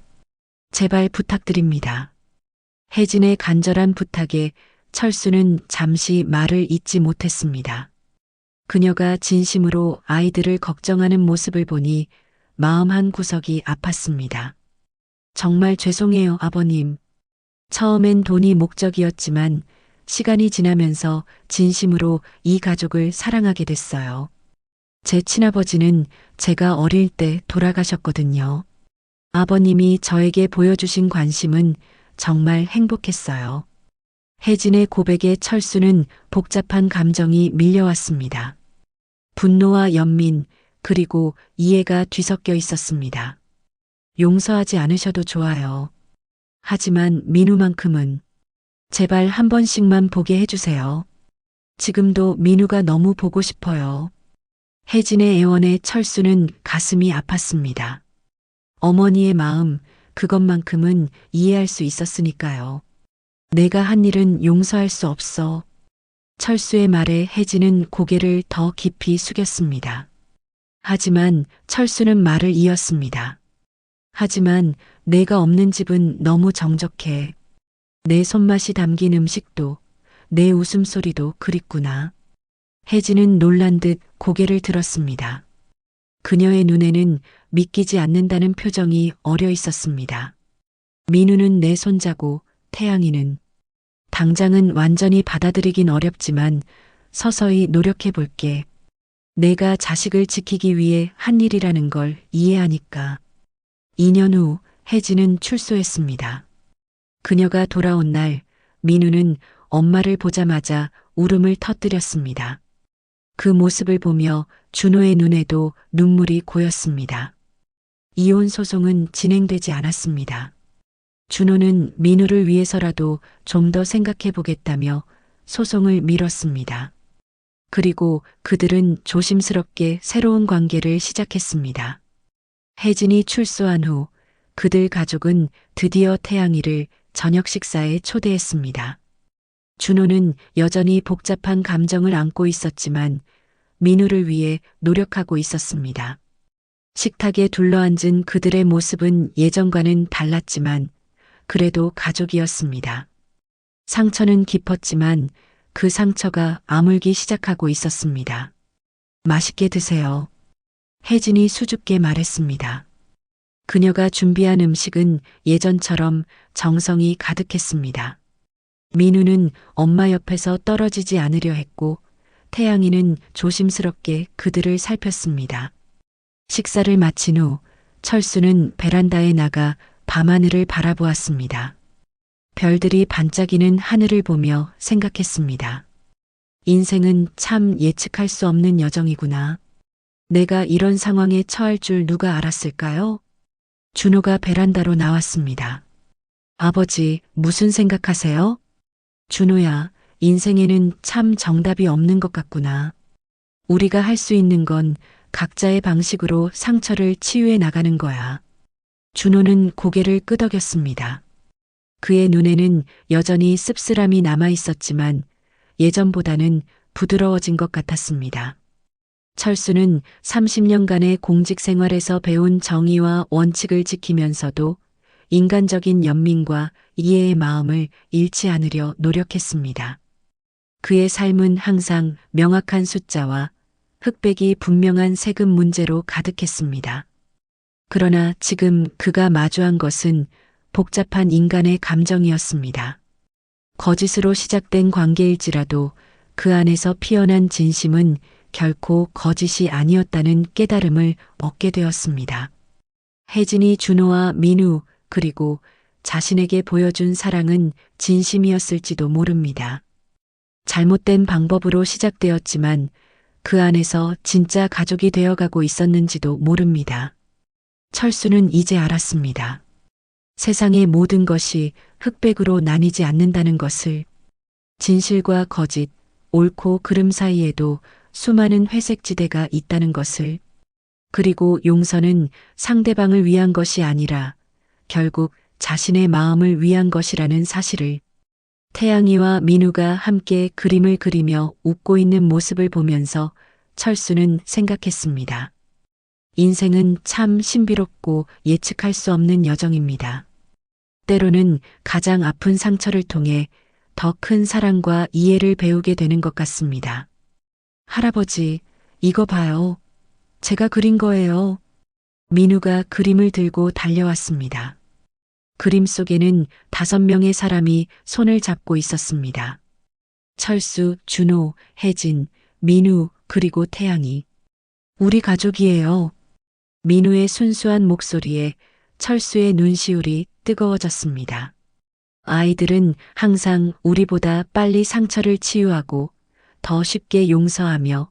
제발 부탁드립니다. 혜진의 간절한 부탁에 철수는 잠시 말을 잇지 못했습니다. 그녀가 진심으로 아이들을 걱정하는 모습을 보니 마음 한 구석이 아팠습니다. 정말 죄송해요, 아버님. 처음엔 돈이 목적이었지만 시간이 지나면서 진심으로 이 가족을 사랑하게 됐어요. 제 친아버지는 제가 어릴 때 돌아가셨거든요. 아버님이 저에게 보여주신 관심은 정말 행복했어요. 혜진의 고백에 철수는 복잡한 감정이 밀려왔습니다. 분노와 연민, 그리고 이해가 뒤섞여 있었습니다. 용서하지 않으셔도 좋아요. 하지만 민우만큼은 제발 한 번씩만 보게 해주세요. 지금도 민우가 너무 보고 싶어요. 혜진의 애원에 철수는 가슴이 아팠습니다. 어머니의 마음, 그것만큼은 이해할 수 있었으니까요. 내가 한 일은 용서할 수 없어. 철수의 말에 혜진은 고개를 더 깊이 숙였습니다. 하지만 철수는 말을 이었습니다. 하지만 내가 없는 집은 너무 정적해. 내 손맛이 담긴 음식도, 내 웃음소리도 그립구나. 혜진은 놀란 듯 고개를 들었습니다. 그녀의 눈에는 믿기지 않는다는 표정이 어려 있었습니다. 민우는 내 손자고 태양이는 당장은 완전히 받아들이긴 어렵지만 서서히 노력해 볼게. 내가 자식을 지키기 위해 한 일이라는 걸 이해하니까. 2년 후 혜진은 출소했습니다. 그녀가 돌아온 날 민우는 엄마를 보자마자 울음을 터뜨렸습니다. 그 모습을 보며 준호의 눈에도 눈물이 고였습니다. 이혼 소송은 진행되지 않았습니다. 준호는 민우를 위해서라도 좀 더 생각해 보겠다며 소송을 미뤘습니다. 그리고 그들은 조심스럽게 새로운 관계를 시작했습니다. 혜진이 출소한 후 그들 가족은 드디어 태양이를 저녁 식사에 초대했습니다. 준호는 여전히 복잡한 감정을 안고 있었지만 민우를 위해 노력하고 있었습니다. 식탁에 둘러앉은 그들의 모습은 예전과는 달랐지만 그래도 가족이었습니다. 상처는 깊었지만 그 상처가 아물기 시작하고 있었습니다. 맛있게 드세요. 혜진이 수줍게 말했습니다. 그녀가 준비한 음식은 예전처럼 정성이 가득했습니다. 민우는 엄마 옆에서 떨어지지 않으려 했고 태양이는 조심스럽게 그들을 살폈습니다. 식사를 마친 후 철수는 베란다에 나가 밤하늘을 바라보았습니다. 별들이 반짝이는 하늘을 보며 생각했습니다. 인생은 참 예측할 수 없는 여정이구나. 내가 이런 상황에 처할 줄 누가 알았을까요? 준호가 베란다로 나왔습니다. 아버지, 무슨 생각하세요? 준호야, 인생에는 참 정답이 없는 것 같구나. 우리가 할 수 있는 건 각자의 방식으로 상처를 치유해 나가는 거야. 준호는 고개를 끄덕였습니다. 그의 눈에는 여전히 씁쓸함이 남아 있었지만 예전보다는 부드러워진 것 같았습니다. 철수는 30년간의 공직 생활에서 배운 정의와 원칙을 지키면서도 인간적인 연민과 이해의 마음을 잃지 않으려 노력했습니다. 그의 삶은 항상 명확한 숫자와 흑백이 분명한 세금 문제로 가득했습니다. 그러나 지금 그가 마주한 것은 복잡한 인간의 감정이었습니다. 거짓으로 시작된 관계일지라도 그 안에서 피어난 진심은 결코 거짓이 아니었다는 깨달음을 얻게 되었습니다. 혜진이 준호와 민우 그리고 자신에게 보여준 사랑은 진심이었을지도 모릅니다. 잘못된 방법으로 시작되었지만 그 안에서 진짜 가족이 되어가고 있었는지도 모릅니다. 철수는 이제 알았습니다. 세상의 모든 것이 흑백으로 나뉘지 않는다는 것을, 진실과 거짓, 옳고 그름 사이에도 수많은 회색 지대가 있다는 것을, 그리고 용서는 상대방을 위한 것이 아니라 결국 자신의 마음을 위한 것이라는 사실을. 태양이와 민우가 함께 그림을 그리며 웃고 있는 모습을 보면서 철수는 생각했습니다. 인생은 참 신비롭고 예측할 수 없는 여정입니다. 때로는 가장 아픈 상처를 통해 더 큰 사랑과 이해를 배우게 되는 것 같습니다. 할아버지, 이거 봐요. 제가 그린 거예요. 민우가 그림을 들고 달려왔습니다. 그림 속에는 5명의 사람이 손을 잡고 있었습니다. 철수, 준호, 혜진, 민우, 그리고 태양이. 우리 가족이에요. 민우의 순수한 목소리에 철수의 눈시울이 뜨거워졌습니다. 아이들은 항상 우리보다 빨리 상처를 치유하고 더 쉽게 용서하며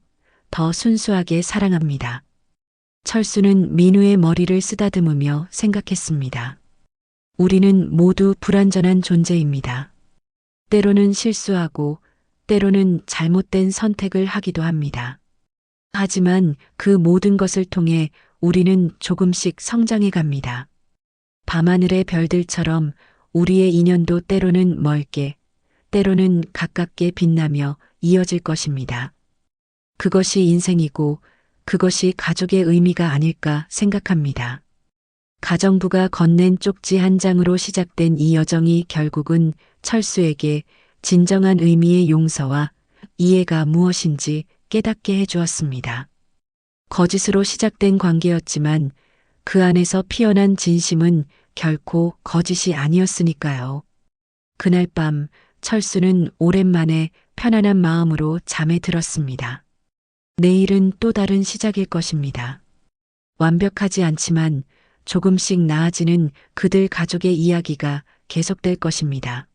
더 순수하게 사랑합니다. 철수는 민우의 머리를 쓰다듬으며 생각했습니다. 우리는 모두 불완전한 존재입니다. 때로는 실수하고 때로는 잘못된 선택을 하기도 합니다. 하지만 그 모든 것을 통해 우리는 조금씩 성장해 갑니다. 밤하늘의 별들처럼 우리의 인연도 때로는 멀게, 때로는 가깝게 빛나며 이어질 것입니다. 그것이 인생이고 그것이 가족의 의미가 아닐까 생각합니다. 가정부가 건넨 쪽지 한 장으로 시작된 이 여정이 결국은 철수에게 진정한 의미의 용서와 이해가 무엇인지 깨닫게 해주었습니다. 거짓으로 시작된 관계였지만 그 안에서 피어난 진심은 결코 거짓이 아니었으니까요. 그날 밤 철수는 오랜만에 편안한 마음으로 잠에 들었습니다. 내일은 또 다른 시작일 것입니다. 완벽하지 않지만 조금씩 나아지는 그들 가족의 이야기가 계속될 것입니다.